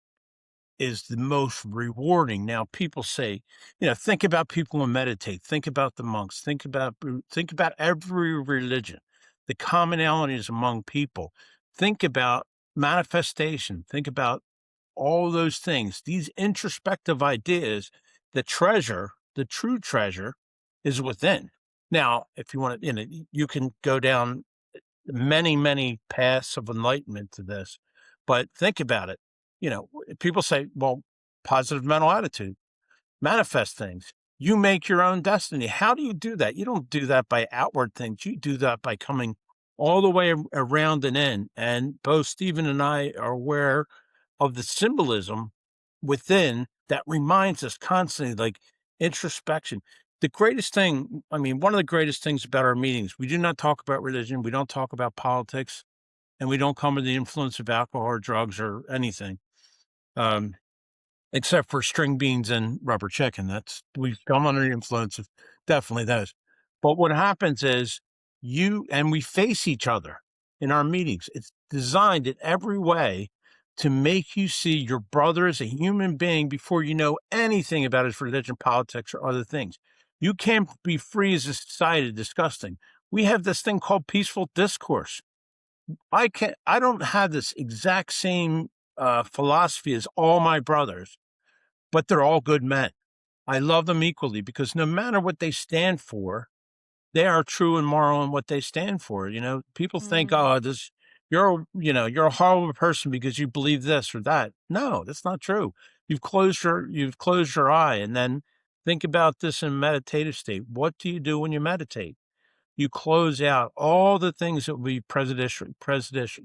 is the most rewarding. Now, people say, think about people who meditate, think about the monks, think about every religion. the commonalities among people. Think about manifestation. Think about all those things, these introspective ideas. The treasure, the true treasure, is within. Now, if you want to, you can go down many, many paths of enlightenment to this, but think about it. People say, well, positive mental attitude, manifest things. You make your own destiny. How do you do that? You don't do that by outward things. You do that by coming all the way around and in. And both Stephen and I are aware of the symbolism within that reminds us constantly, like introspection. The greatest thing, I mean, one of the greatest things about our meetings, we do not talk about religion, we don't talk about politics, and we don't come under the influence of alcohol or drugs or anything. Except for string beans and rubber chicken. We come under the influence of definitely those. But what happens is we face each other in our meetings. It's designed in every way to make you see your brother as a human being before you know anything about his religion, politics, or other things. You can't be free as a society discussing. We have this thing called peaceful discourse. I don't have this exact same philosophy as all my brothers, but they're all good men. I love them equally because no matter what they stand for, they are true and moral in what they stand for. People think, oh, you're a horrible person because you believe this or that. No, that's not true. You've closed your eye, and then think about this in meditative state. What do you do when you meditate? You close out all the things that will be prejudiced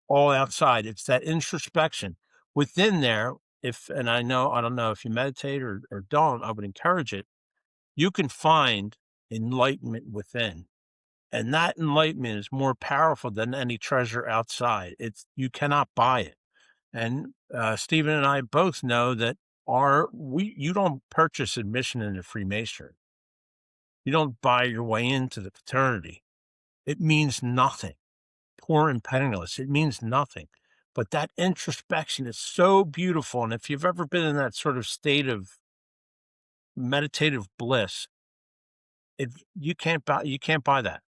all outside. It's that introspection within there. I don't know if you meditate or don't, I would encourage it. You can find enlightenment within. And that enlightenment is more powerful than any treasure outside. You cannot buy it. And Stephen and I both know that you don't purchase admission into Freemasonry. You don't buy your way into the fraternity. It means nothing. Poor and penniless, it means nothing. But that introspection is so beautiful. And if you've ever been in that sort of state of meditative bliss, you can't buy that.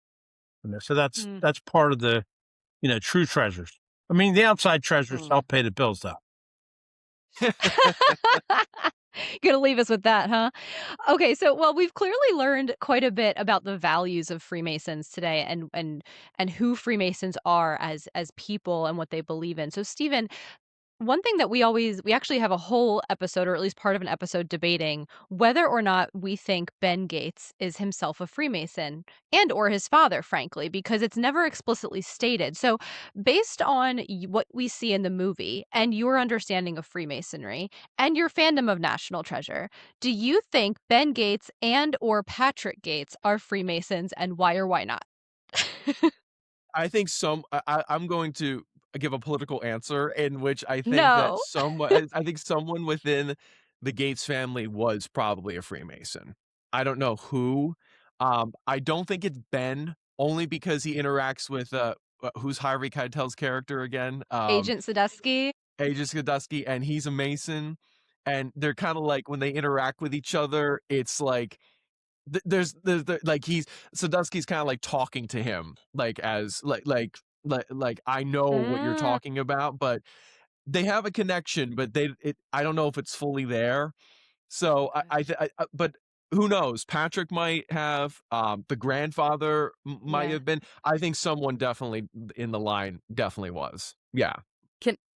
So that's part of the true treasures. I mean, the outside treasures help pay the bills, though. Gonna leave us with that, huh? Okay, so well, we've clearly learned quite a bit about the values of Freemasons today, and who Freemasons are as people and what they believe in. So, Stephen, one thing that we actually have a whole episode, or at least part of an episode, debating whether or not we think Ben Gates is himself a Freemason, and or his father, frankly, because it's never explicitly stated. So based on what we see in the movie and your understanding of Freemasonry and your fandom of National Treasure, do you think Ben Gates and or Patrick Gates are Freemasons, and why or why not? I think I'm going to give a political answer in which I think that No. I think someone within the Gates family was probably a Freemason. I don't know who. I don't think it's Ben, only because he interacts with who's Harvey Keitel's character again? Agent Sadusky? Agent Sadusky, and he's a Mason, and they're kind of like when they interact with each other, it's like there's like Sadusky's kind of like talking to him like as like I know what you're Mm. talking about, but they have a connection, but I don't know if it's fully there. So but who knows? Patrick might have, the grandfather might Yeah. have been. I think someone definitely in the line definitely was. Yeah.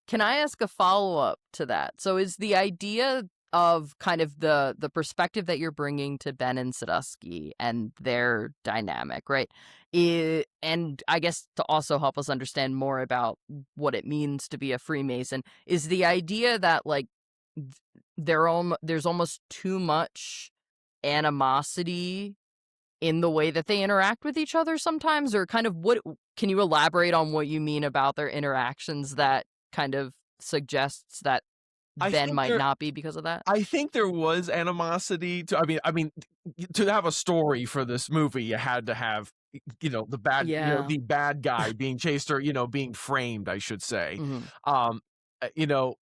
Can I ask a follow-up to that? So is the idea of kind of the perspective that you're bringing to Ben and Sadusky and their dynamic, right? And I guess to also help us understand more about what it means to be a Freemason, is the idea that like there's almost too much animosity in the way that they interact with each other sometimes, or kind of what can you elaborate on what you mean about their interactions that kind of suggests that I Ben think might there not be because of that? I think there was animosity to I mean to have a story for this movie, you had to have Yeah. the bad guy being chased, or being framed, I should say. Mhm.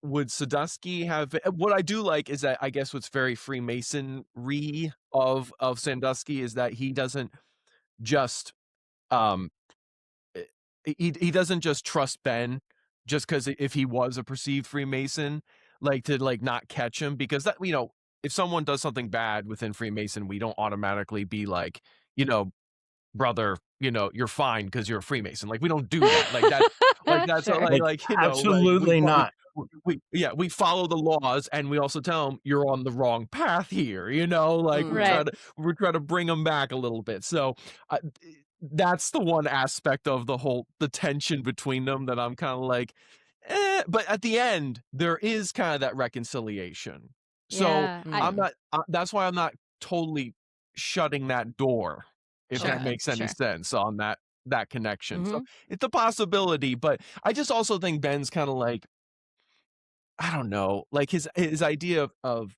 Would Sadusky have what I do like is that I guess what's very Freemasonry of Sandusky is that he doesn't just um, he doesn't just trust Ben just because if he was a perceived Freemason, like to like not catch him because that if someone does something bad within Freemason, we don't automatically be like brother, you're fine because you're a Freemason. Like we don't do that. That's Sure. like Absolutely not. we follow the laws and we also tell them you're on the wrong path here. Like Right. we try to bring them back a little bit. So that's the one aspect of the tension between them that I'm kind of like, but at the end there is kind of that reconciliation. So Yeah. I'm Mm. not. That's why I'm not totally shutting that door, if that Sure. makes any Sure. sense on that connection. So Mhm. it's a possibility, but I just also think Ben's kind of like, I don't know, like his idea of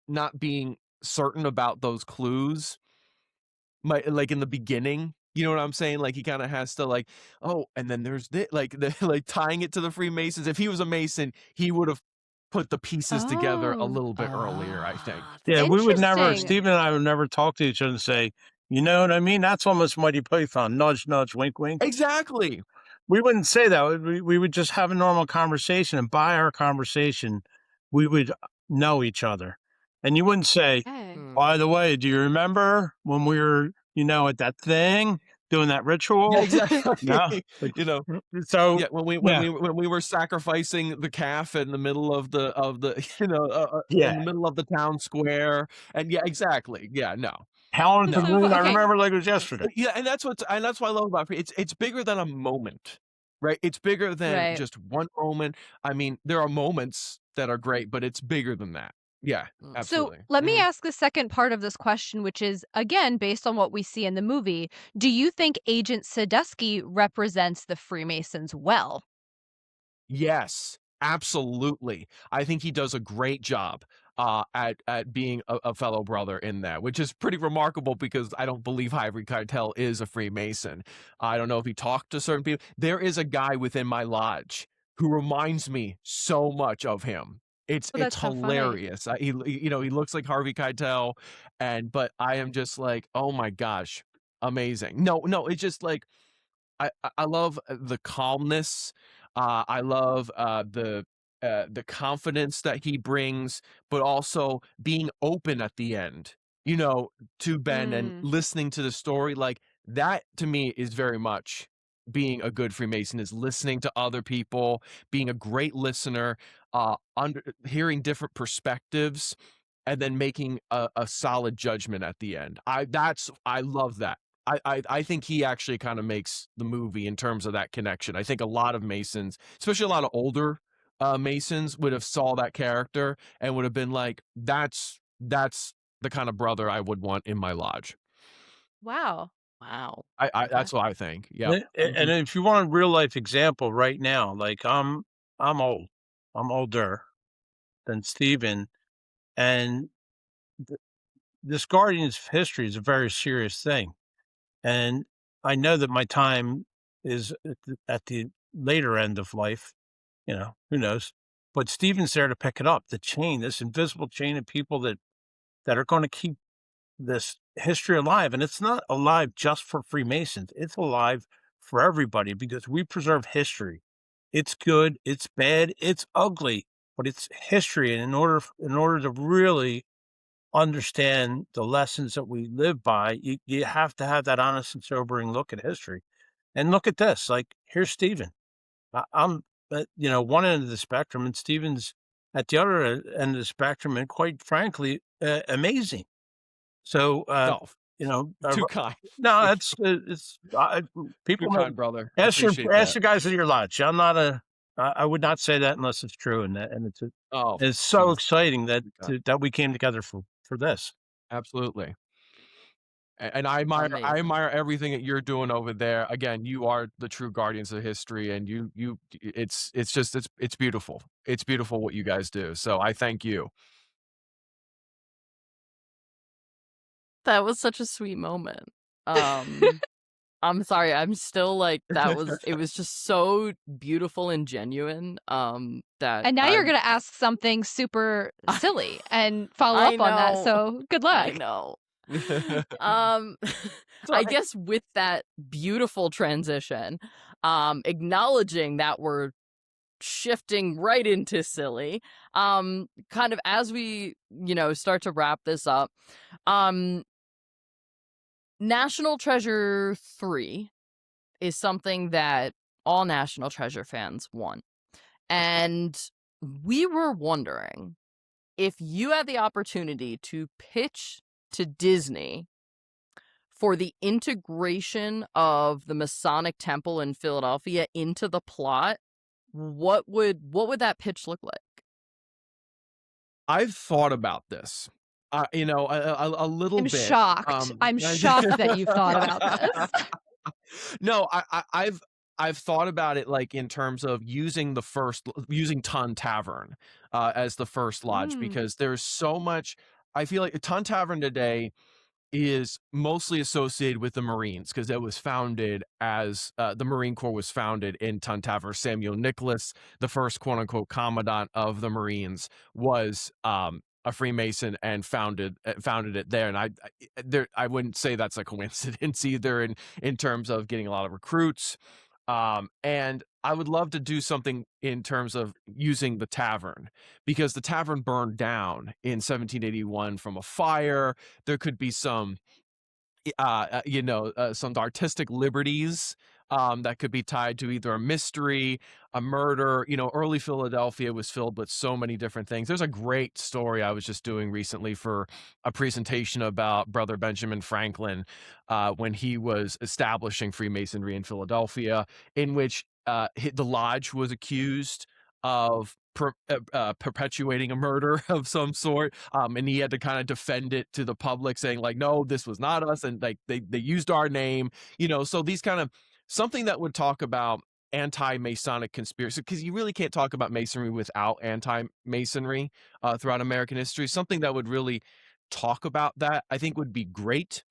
not being certain about those clues, like in the beginning. You know what I'm saying? Like he kind of has to like, oh, and then there's this, like like tying it to the Freemasons. If he was a Mason, he would have put the pieces together a Oh, little bit earlier, I think. Yeah, we would never, interesting. Stephen and I would never talk to each other and say, you know what I mean? That's almost Mighty Python. Nudge, nudge, wink, wink. Exactly. We wouldn't say that. We would just have a normal conversation. And by our conversation, we would know each other. And you wouldn't say, Okay. by the way, do you remember when we were, at that thing doing that Yeah, ritual? exactly. No. Like, You know, so, yeah, yeah, when we were sacrificing the calf in the middle of the yeah. in the middle of the town square, and yeah, exactly. Yeah, no, Helen no. Moon, I Okay. remember like it was yesterday. Yeah, and that's what I love about it's bigger than a moment, right? It's bigger than Right. just one moment. I mean, there are moments that are great, but it's bigger than that. Yeah, Mm. So absolutely. let me Mhm. ask the second part of this question, which is again based on what we see in the movie. Do you think Agent Sadusky represents the Freemasons well? Yes, absolutely. I think he does a great job at being a fellow brother in that, which is pretty remarkable because I don't believe Harvey Keitel is a Freemason. I don't know if he talked to certain people. There is a guy within my lodge who reminds me so much of him. Oh, It's that's so funny. hilarious. He looks like Harvey Keitel, but I am just like, oh my gosh, amazing. No, it's just like I love the calmness. I love the confidence that he brings, but also being open at the end, to Ben and Mm. listening to the story. Like that to me is very much being a good Freemason is listening to other people, being a great listener, hearing different perspectives, and then making a solid judgment at the end. I love that. I think he actually kind of makes the movie in terms of that connection. I think a lot of Masons, especially a lot of older Masons, would have saw that character and would have been like, that's the kind of brother I would want in my lodge. Wow. Wow. I Okay. that's what I think. Yep. And Mhm. if you want a real life example right now, like I'm old, I'm older than Stephen, and this Guardians of History is a very serious thing. And I know that my time is at the later end of life, who knows? But Stephen's there to pick it up, the chain, this invisible chain of people that are going to keep this history alive. And it's not alive just for Freemasons. It's alive for everybody because we preserve history. It's good, it's bad, it's ugly, but it's history. And in order to really understand the lessons that we live by, you have to have that honest and sobering look at history. And look at this, like here's Stephen. I'm at, one end of the spectrum, and Stephen's at the other end of the spectrum, and quite frankly, amazing. So, No, you know, uh, too kind. no, it's Too people know. kind, brother. I Ask your appreciate ask that. the guys at your lodge. I'm not a. I would not say that unless it's true, and Oh, it's so jeez. exciting that Too kind. that we came together for this. Absolutely. And I Amazing. admire everything that you're doing over there. Again, you are the true guardians of history, and it's just it's beautiful. It's beautiful what you guys do. So I thank you. That was such a sweet moment. Um, I'm sorry, I'm still like it was just so beautiful and genuine, that And now I you're gonna ask something super silly and follow I up on that, know. so good I luck. know. um, I Sorry. guess with that beautiful transition, acknowledging that we're shifting right into silly, kind of as we, start to wrap this up, um, National Treasure 3 is something that all National Treasure fans want. And we were wondering if you had the opportunity to pitch to Disney for the integration of the Masonic Temple in Philadelphia into the plot, what would that pitch look like? I've thought about this, a little I'm bit. shocked. I'm shocked that you've thought about this. No, I've thought about it like in terms of using Ton Tavern as the first lodge Mm, because there's so much. I feel like Ton Tavern today is mostly associated with the Marines because it was founded as the Marine Corps was founded in Ton Tavern. Samuel Nicholas, the first quote unquote commandant of the Marines, was a Freemason and founded it there. And I wouldn't say that's a coincidence either in terms of getting a lot of recruits. And I would love to do something in terms of using the tavern because the tavern burned down in 1781 from a fire. There could be some artistic liberties that could be tied to either a mystery, a murder. Early Philadelphia was filled with so many different things. There's a great story I was just doing recently for a presentation about Brother Benjamin Franklin when he was establishing Freemasonry in Philadelphia, in which the lodge was accused of perpetuating a murder of some sort, and he had to kind of defend it to the public, saying like, "No, this was not us," and like they used our name, So these kind of something that would talk about anti-Masonic conspiracy because you really can't talk about Masonry without anti-Masonry throughout American history. Something that would really talk about that, I think, would be great,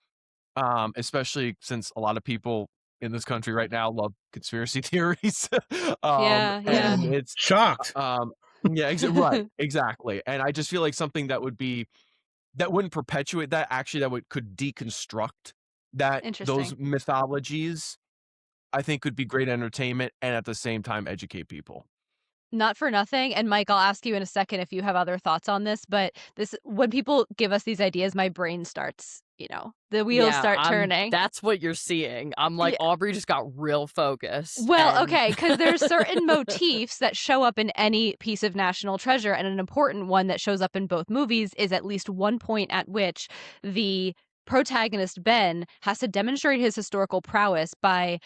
especially since a lot of people in this country right now love conspiracy theories. yeah, yeah. And it's Shocked. yeah, right, exactly. And I just feel like something that wouldn't perpetuate that, actually that could deconstruct those Interesting. mythologies, I think could be great entertainment and at the same time educate people. Not for nothing, and Mike, I'll ask you in a second if you have other thoughts on this, but this when people give us these ideas, my brain starts, the wheels Yeah, start turning. that's what you're seeing. I'm like, Aubrey just got real focused Well, and okay, because there's certain motifs that show up in any piece of national treasure, and an important one that shows up in both movies is at least one point at which the protagonist, Ben, has to demonstrate his historical prowess by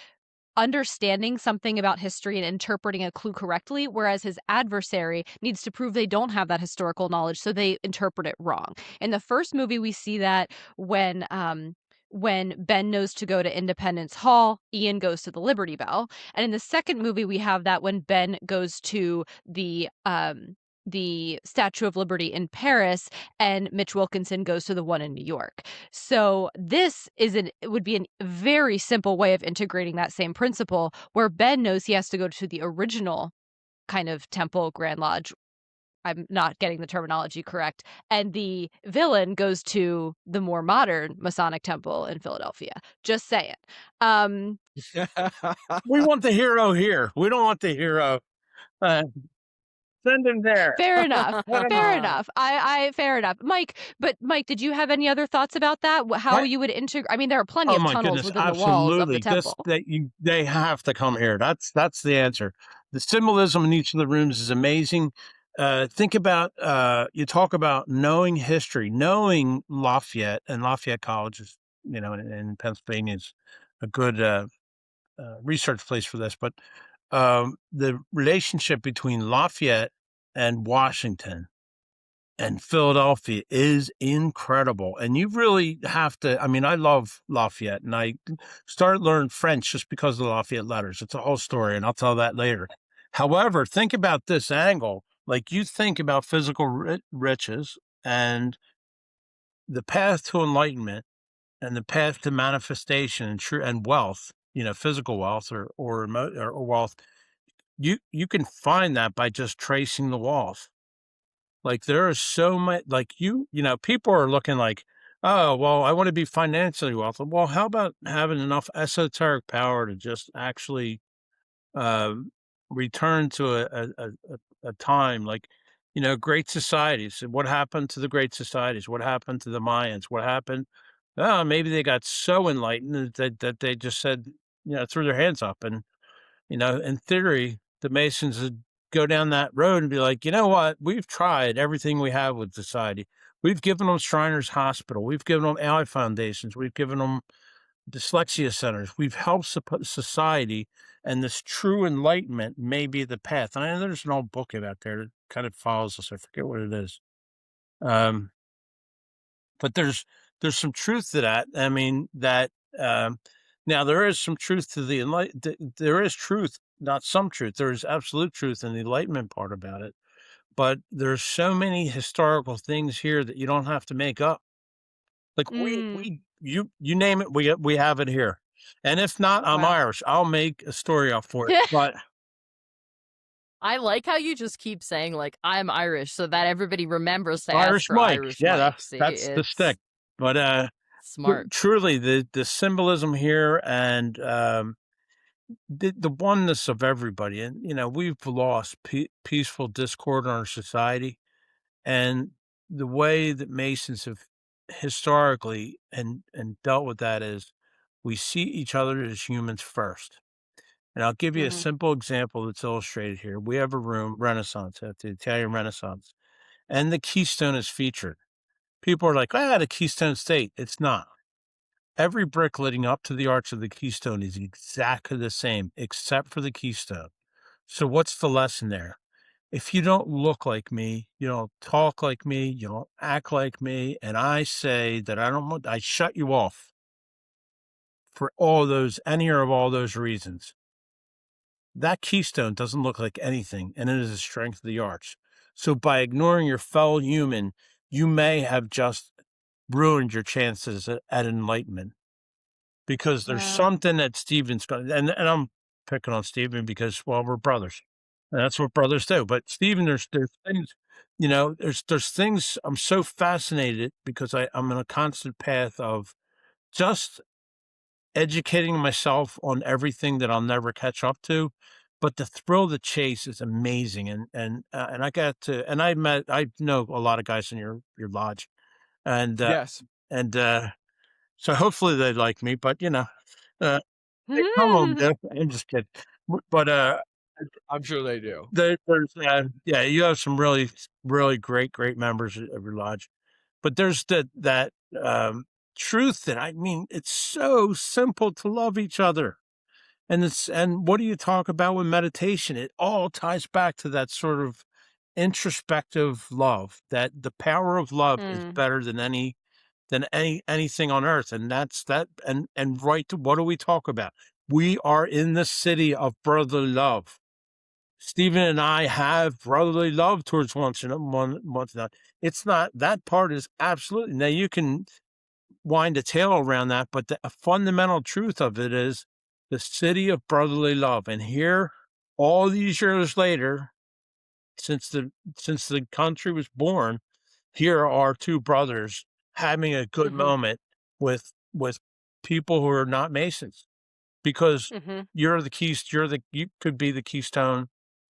understanding something about history and interpreting a clue correctly, whereas his adversary needs to prove they don't have that historical knowledge, so they interpret it wrong. In the first movie, we see that when Ben knows to go to Independence Hall, Ian goes to the Liberty Bell. And in the second movie, we have that when Ben goes to the Statue of Liberty in Paris and Mitch Wilkinson goes to the one in New York. So it would be a very simple way of integrating that same principle where Ben knows he has to go to the original kind of temple, Grand Lodge. I'm not getting the terminology correct. And the villain goes to the more modern Masonic Temple in Philadelphia. Just saying. Um, We want the hero here. We don't want the hero. Uh, Send him there. fair enough. Fair enough. Fair enough. Mike, did you have any other thoughts about that? How I, you would integrate? I mean, there are plenty oh of my tunnels goodness, within the walls of the absolutely. temple. They have to come here. That's the answer. The symbolism in each of the rooms is amazing. Think about you talk about knowing history, knowing Lafayette, and Lafayette College is, in Pennsylvania is a good research place for this. But the relationship between Lafayette and Washington and Philadelphia is incredible. And you really have to, I mean, I love Lafayette and I started learning French just because of the Lafayette letters. It's a whole story and I'll tell that later. However, think about this angle. Like you think about physical riches and the path to enlightenment and the path to manifestation and true and wealth, physical wealth or wealth. You can find that by just tracing the walls. Like there is so much, like people are looking like, Oh, well, I want to be financially wealthy. Well, how about having enough esoteric power to just actually um, return to a time like, great societies? What happened to the great societies? What happened to the Mayans? What happened? Oh, maybe they got so enlightened that they just said, threw their hands up. And, in theory, the Masons would go down that road and be like, you know what? We've tried everything we have with society. We've given them Shriners Hospital. We've given them ally foundations. We've given them dyslexia centers. We've helped society, and this true enlightenment may be the path. And I know there's an old book out there that kind of follows us. I forget what it is. Um, but there's some truth to that. I mean, that now there is some truth to the there is truth, not some truth. There is absolute truth in the enlightenment part about it. But there's so many historical things here that you don't have to make up. Like Mm. you name it, we have it here. And if not, I'm Wow. Irish. I'll make a story up for it. But I like how you just keep saying, like, "I'm Irish," so that everybody remembers to ask Irish for Mike, Irish yeah, Mike. See, that's the it's stick. But smart. truly, the symbolism here and the oneness of everybody, and we've lost peaceful discord in our society, and the way that Masons have historically and dealt with that is we see each other as humans first. And I'll give you a Mhm. simple example that's illustrated here. We have a room, Renaissance, at the Italian Renaissance, and the Keystone is featured. People are like, the Keystone State. It's not. Every brick leading up to the arch of the Keystone is exactly the same, except for the Keystone. So what's the lesson there? If you don't look like me, you don't talk like me, you don't act like me, and I say that I don't want, I shut you off for any of all those reasons. That keystone doesn't look like anything, and it is the strength of the arch. So by ignoring your fellow human, you may have just ruined your chances at enlightenment, because there's Wow. something that Stephen's got, and I'm picking on Stephen because, well, we're brothers. And that's what brothers do. But Stephen, there's things, there's things I'm so fascinated because I'm in a constant path of just educating myself on everything that I'll never catch up to. But the thrill of the chase is amazing, and I know a lot of guys in your lodge, and Yes, so hopefully they like me. But uh, some of them do. I'm just kidding. But I'm sure they do. there's yeah, you have some really great members of your lodge. But there's that truth that, I mean, it's so simple to love each other. And what do you talk about with meditation? It all ties back to that sort of introspective love, that the power of love is Mm. better than anything on earth. And that's that. And right to what do we talk about? We are in the city of brotherly love. Stephen and I have brotherly love towards one another. It's not, that part is absolutely, now you can wind a tail around that, but the a fundamental truth of it is the city of brotherly love. And here, all these years later, since the country was born, here are two brothers having a good Mhm. moment with people who are not Masons, because Mhm. you could be the keystone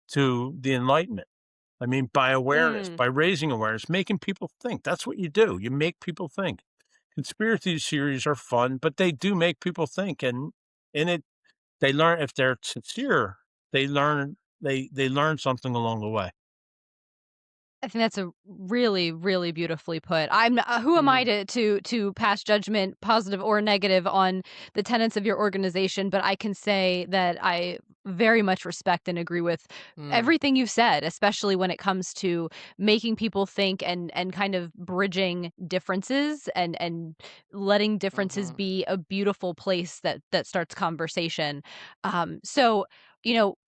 to the enlightenment. I mean, by awareness, Mm. by raising awareness, making people think. That's what you do. You make people think. Conspiracy theories are fun, but they do make people think, and in it, they learn, if they're sincere, they learn something along the way. I think that's a really, really beautifully put. Who am I Mm, to pass judgment, positive or negative, on the tenets of your organization? But I can say that I very much respect and agree with mm, everything you've said, especially when it comes to making people think and kind of bridging differences and letting differences mhm. be a beautiful place that starts conversation. So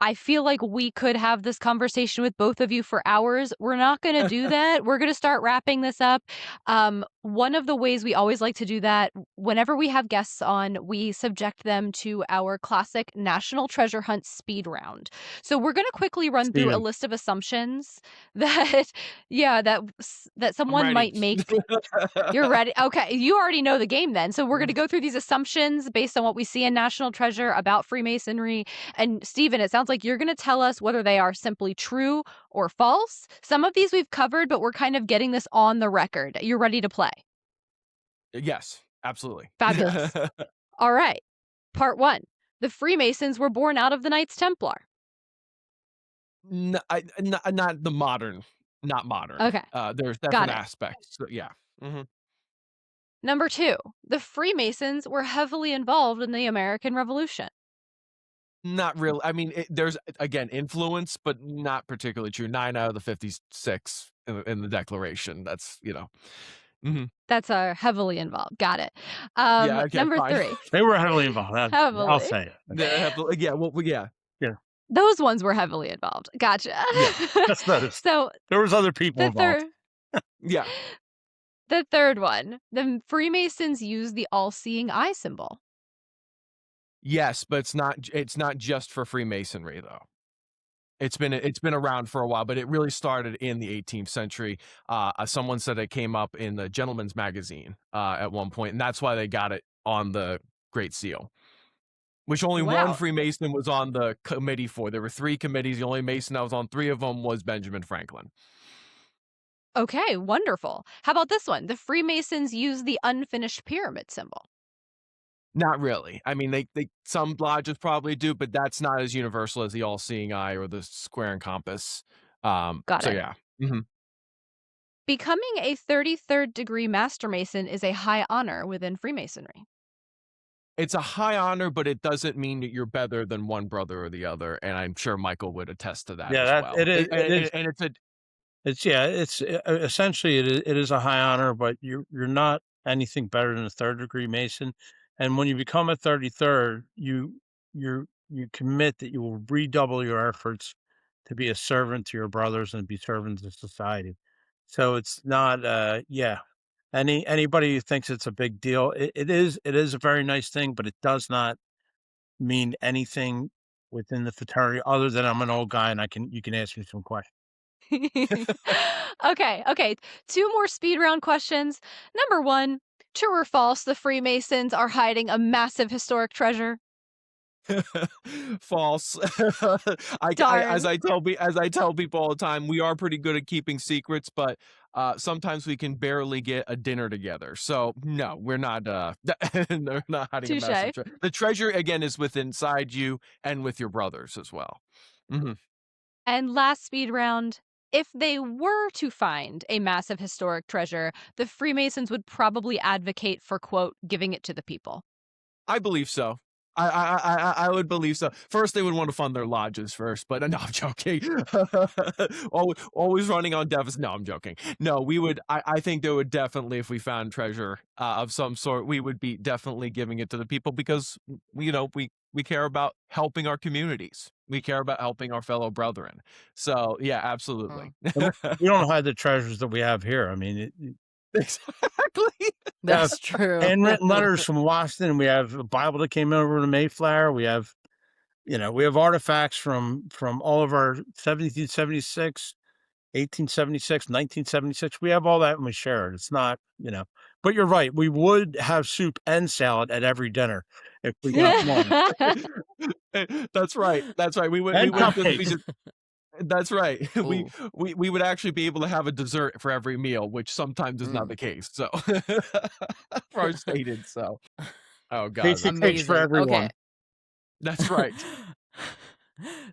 I feel like we could have this conversation with both of you for hours. We're not gonna do that. We're gonna start wrapping this up. one of the ways we always like to do that, whenever we have guests on, we subject them to our classic National Treasure Hunt speed round. So we're going to quickly run through a Steven. list of assumptions that, that I'm someone ready. might make. You're ready? Okay, you already know the game then. So we're going to go through these assumptions based on what we see in National Treasure about Freemasonry. And Stephen, it sounds like you're going to tell us whether they are simply true or false. Some of these we've covered, but we're kind of getting this on the record. You're ready to play? Yes, absolutely. Fabulous. All right. Part 1. The Freemasons were born out of the Knights Templar. Not the modern, not modern. Okay. There's Got different it. aspects. So, yeah. Number 2. The Freemasons were heavily involved in the American Revolution. Not really. I mean, there's, again, influence, but not particularly true. 9 out of the 56 in the Declaration. That's, That's heavily involved. Got it. Yeah, okay, Number fine. 3. They were heavily involved. I'll Heavily. say it. Yeah, well, yeah. Those ones were heavily involved. Gotcha. Just those. So There was other people involved. Yeah. The third one, the Freemasons used the all-seeing eye symbol. Yes, but it's not just for Freemasonry though. It's been around for a while, but it really started in the 18th century. Someone said it came up in the Gentleman's Magazine at one point, and that's why they got it on the Great Seal, which only Wow. one Freemason was on the committee for. There were 3 committees. The only Mason that was on 3 of them was Benjamin Franklin. Okay, wonderful. How about this one? The Freemasons used the unfinished pyramid symbol. Not really. I mean, they some lodges probably do, but that's not as universal as the all-seeing eye or the square and compass. Got so it. yeah. Becoming a 33rd degree Master Mason is a high honor within Freemasonry. It's a high honor, but it doesn't mean that you're better than one brother or the other, and I'm sure Michael would attest to that Yeah, as well. it is. And it's a It's essentially it is a high honor, but you're not anything better than a 3rd degree Mason. And when you become a 33rd, you commit that you will redouble your efforts to be a servant to your brothers and be servants to society. So it's not anybody who thinks it's a big deal, it is a very nice thing, but it does not mean anything within the fraternity other than I'm an old guy and you can ask me some questions. Okay. 2 more speed round questions. Number 1, true or false, the Freemasons are hiding a massive historic treasure? false. As I tell people all the time, we are pretty good at keeping secrets, but sometimes we can barely get a dinner together. So no, we're not. They're not hiding a massive treasure. The treasure again is inside you and with your brothers as well. And last speed round, if they were to find a massive historic treasure, the Freemasons would probably advocate for, quote, giving it to the people. I believe so. I would believe so. First, they would want to fund their lodges first, but no, I'm joking. always running on deficit. No, I'm joking. No, we would. I think there would definitely, if we found treasure of some sort, we would be definitely giving it to the people because we care about helping our communities. We care about helping our fellow brethren. So yeah, absolutely. We don't hide the treasures that we have here. I mean, exactly. That's true. Handwritten letters from Washington. We have a Bible that came over to Mayflower. We have, we have artifacts from all of our 1776, 1876, 1976. We have all that and we share it. It's not, but you're right. We would have soup and salad at every dinner if we got one. That's right. We would. That's right. We would actually be able to have a dessert for every meal, which sometimes is not the case. So, for stated. So, oh god, Basic cakes for everyone. Okay. That's right.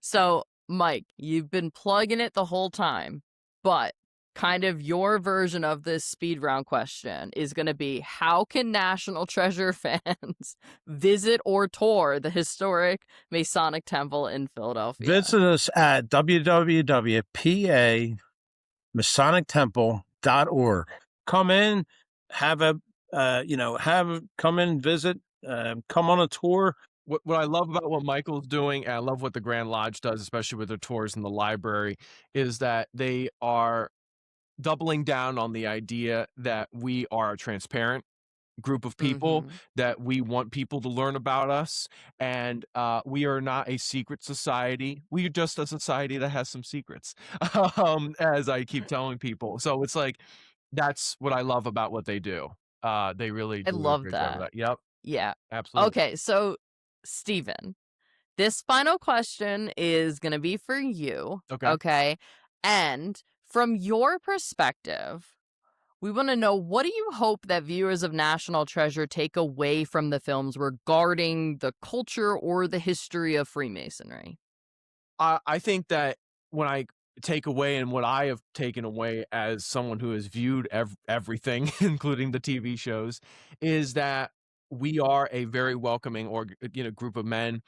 So, Mike, you've been plugging it the whole time, but kind of your version of this speed round question is going to be, how can National Treasure fans visit or tour the historic Masonic Temple in Philadelphia? Visit us at www.masonictemple.org. Come in, come in, visit, come on a tour. What I love about what Michael's doing, and I love what the Grand Lodge does, especially with their tours in the library, is that they are doubling down on the idea that we are a transparent group of people, Mhm. that we want people to learn about us, and we are not a secret society. We are just a society that has some secrets, as I keep telling people. So it's like that's what I love about what they do. They really I do a love great job of that. that. Yep, Yeah. absolutely. Okay, so Steven, this final question is going to be for you, Okay. okay? And from your perspective, we want to know, what do you hope that viewers of National Treasure take away from the films regarding the culture or the history of Freemasonry? I think that when I take away and what I have taken away as someone who has viewed everything, including the TV shows, is that we are a very welcoming group of men.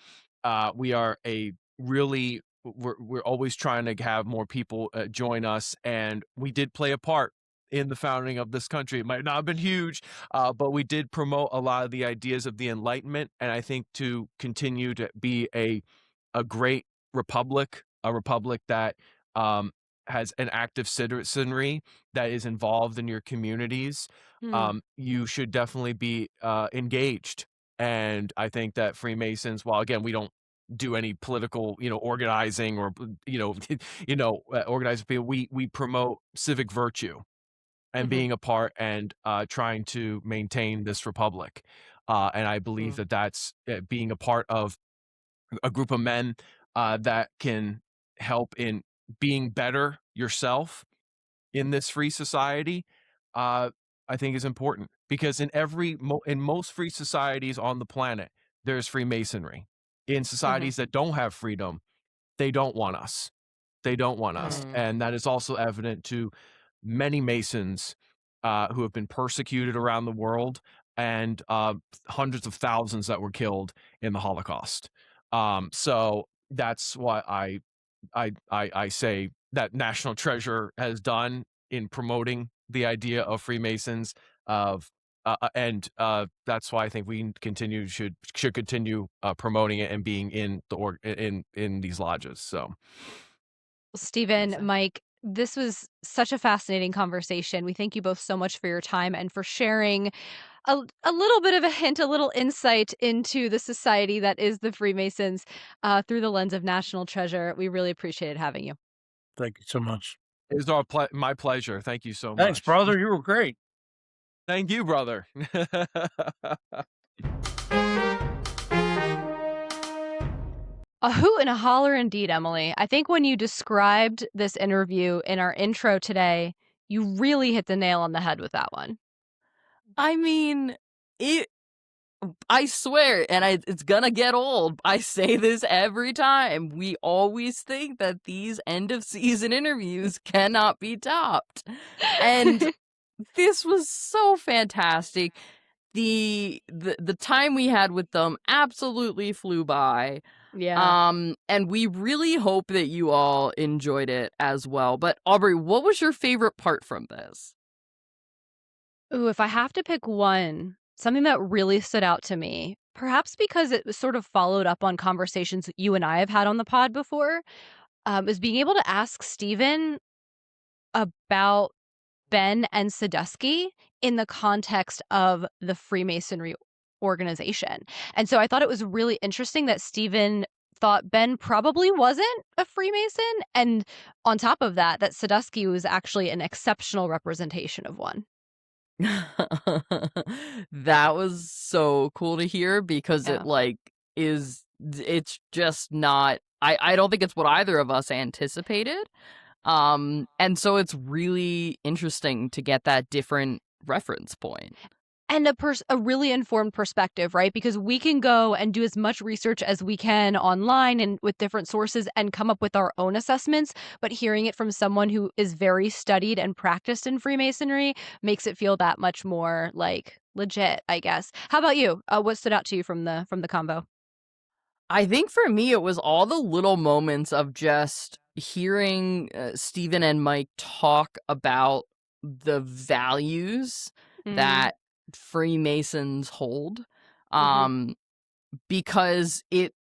We are a really we're always trying to have more people join us, and we did play a part in the founding of this country. It might not have been huge, but we did promote a lot of the ideas of the Enlightenment, and I think to continue to be a great republic, a republic that has an active citizenry that is involved in your communities, Hmm. you should definitely be engaged. And I think that Freemasons, while again we don't do any political, organizing or organizing people, we promote civic virtue and Hmm. being a part and trying to maintain this republic. And I believe that that's being a part of a group of men that can help in being better yourself in this free society. uh, I think is important because in most free societies on the planet, there's Freemasonry. In Hmm. societies that don't have freedom, they don't want us. They don't want us, Mm. and that is also evident to many Masons who have been persecuted around the world, and hundreds of thousands that were killed in the Holocaust. So that's what I say that National Treasure has done in promoting the idea of Freemasons of and that's why I think we should continue promoting it and being in in these lodges. So Stephen, Amazing. Mike, this was such a fascinating conversation. We thank you both so much for your time and for sharing a little bit of a hint, a little insight into the society that is the Freemasons through the lens of National Treasure. We really appreciated having you. Thank you so much. it was my pleasure. Thank you so Thanks, much. brother. You were great. Thank you, brother. A hoot and a holler indeed, Emily. I think when you described this interview in our intro today, you really hit the nail on the head with that one. I mean, it I swear, and it's gonna get old. I say this every time. We always think that these end of season interviews cannot be topped. And this was so fantastic. The time we had with them absolutely flew by. Yeah. And we really hope that you all enjoyed it as well. But Aubrey, what was your favorite part from this? Ooh, if I have to pick one, something that really stood out to me, perhaps because it was sort of followed up on conversations that you and I have had on the pod before, is being able to ask Steven about Ben and Sadusky in the context of the Freemasonry organization. And so I thought it was really interesting that Steven thought Ben probably wasn't a Freemason, and on top of that, that Sadusky was actually an exceptional representation of one. That was so cool to hear because Yeah. it's just not, I don't think it's what either of us anticipated. And so it's really interesting to get that different reference point. And a really informed perspective, right? Because we can go and do as much research as we can online and with different sources and come up with our own assessments, but hearing it from someone who is very studied and practiced in Freemasonry makes it feel that much more, like, legit, I guess. How about you? What stood out to you from the convo? I think for me, it was all the little moments of just hearing Stephen and Mike talk about the values Mhm. that Freemasons hold. Mhm. Um, because it,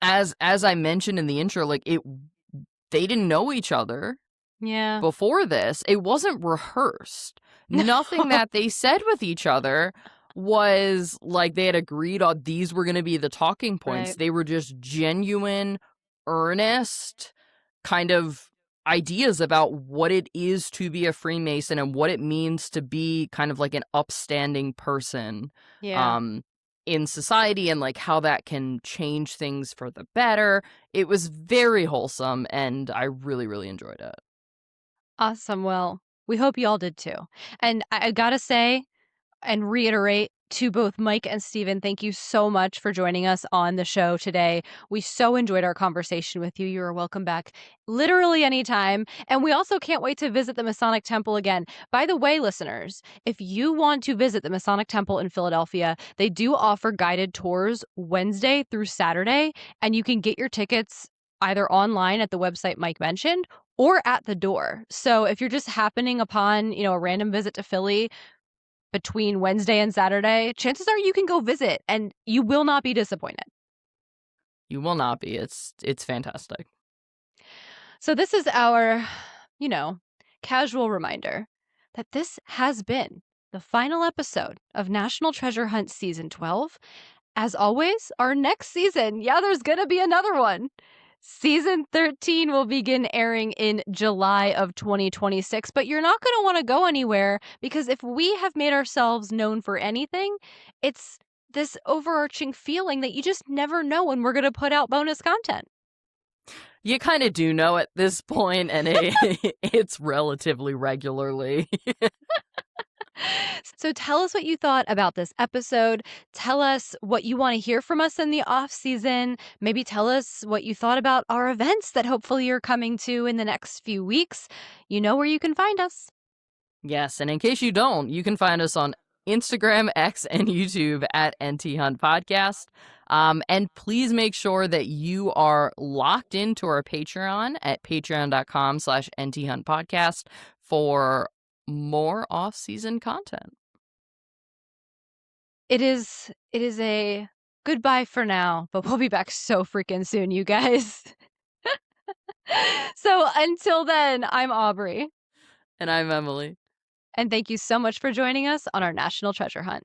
as I mentioned in the intro, like they didn't know each other. Yeah. before this, it wasn't rehearsed. Nothing that they said with each other was like they had agreed on these were going to be the talking points. Right. They were just genuine, earnest kind of ideas about what it is to be a Freemason and what it means to be kind of like an upstanding person Yeah. in society, and like how that can change things for the better. It was very wholesome, and I really, really enjoyed it. Awesome. Well, we hope you all did too. And I gotta say and reiterate to both Mike and Steven, thank you so much for joining us on the show today. We so enjoyed our conversation with you. You are welcome back literally anytime. And we also can't wait to visit the Masonic Temple again. By the way, listeners, if you want to visit the Masonic Temple in Philadelphia, they do offer guided tours Wednesday through Saturday, and you can get your tickets either online at the website Mike mentioned or at the door. So if you're just happening upon, a random visit to Philly, between Wednesday and Saturday, chances are you can go visit and you will not be disappointed. You will not be. It's fantastic. So this is our, casual reminder that this has been the final episode of National Treasure Hunt Season 12. As always, our next season, there's going to be another one. Season 13 will begin airing in July of 2026, but you're not going to want to go anywhere because if we have made ourselves known for anything, it's this overarching feeling that you just never know when we're going to put out bonus content. You kind of do know at this point, and it's relatively regularly. So tell us what you thought about this episode. Tell us what you want to hear from us in the off season. Maybe tell us what you thought about our events that hopefully you're coming to in the next few weeks. You know where you can find us. Yes, and in case you don't, you can find us on Instagram, X, and YouTube at NT Hunt Podcast. And please make sure that you are locked into our Patreon at patreon.com/NT Hunt Podcast for more off-season content. It is a goodbye for now, but we'll be back so freaking soon, you guys. So until then, I'm Aubrey. And I'm Emily. And thank you so much for joining us on our National Treasure Hunt.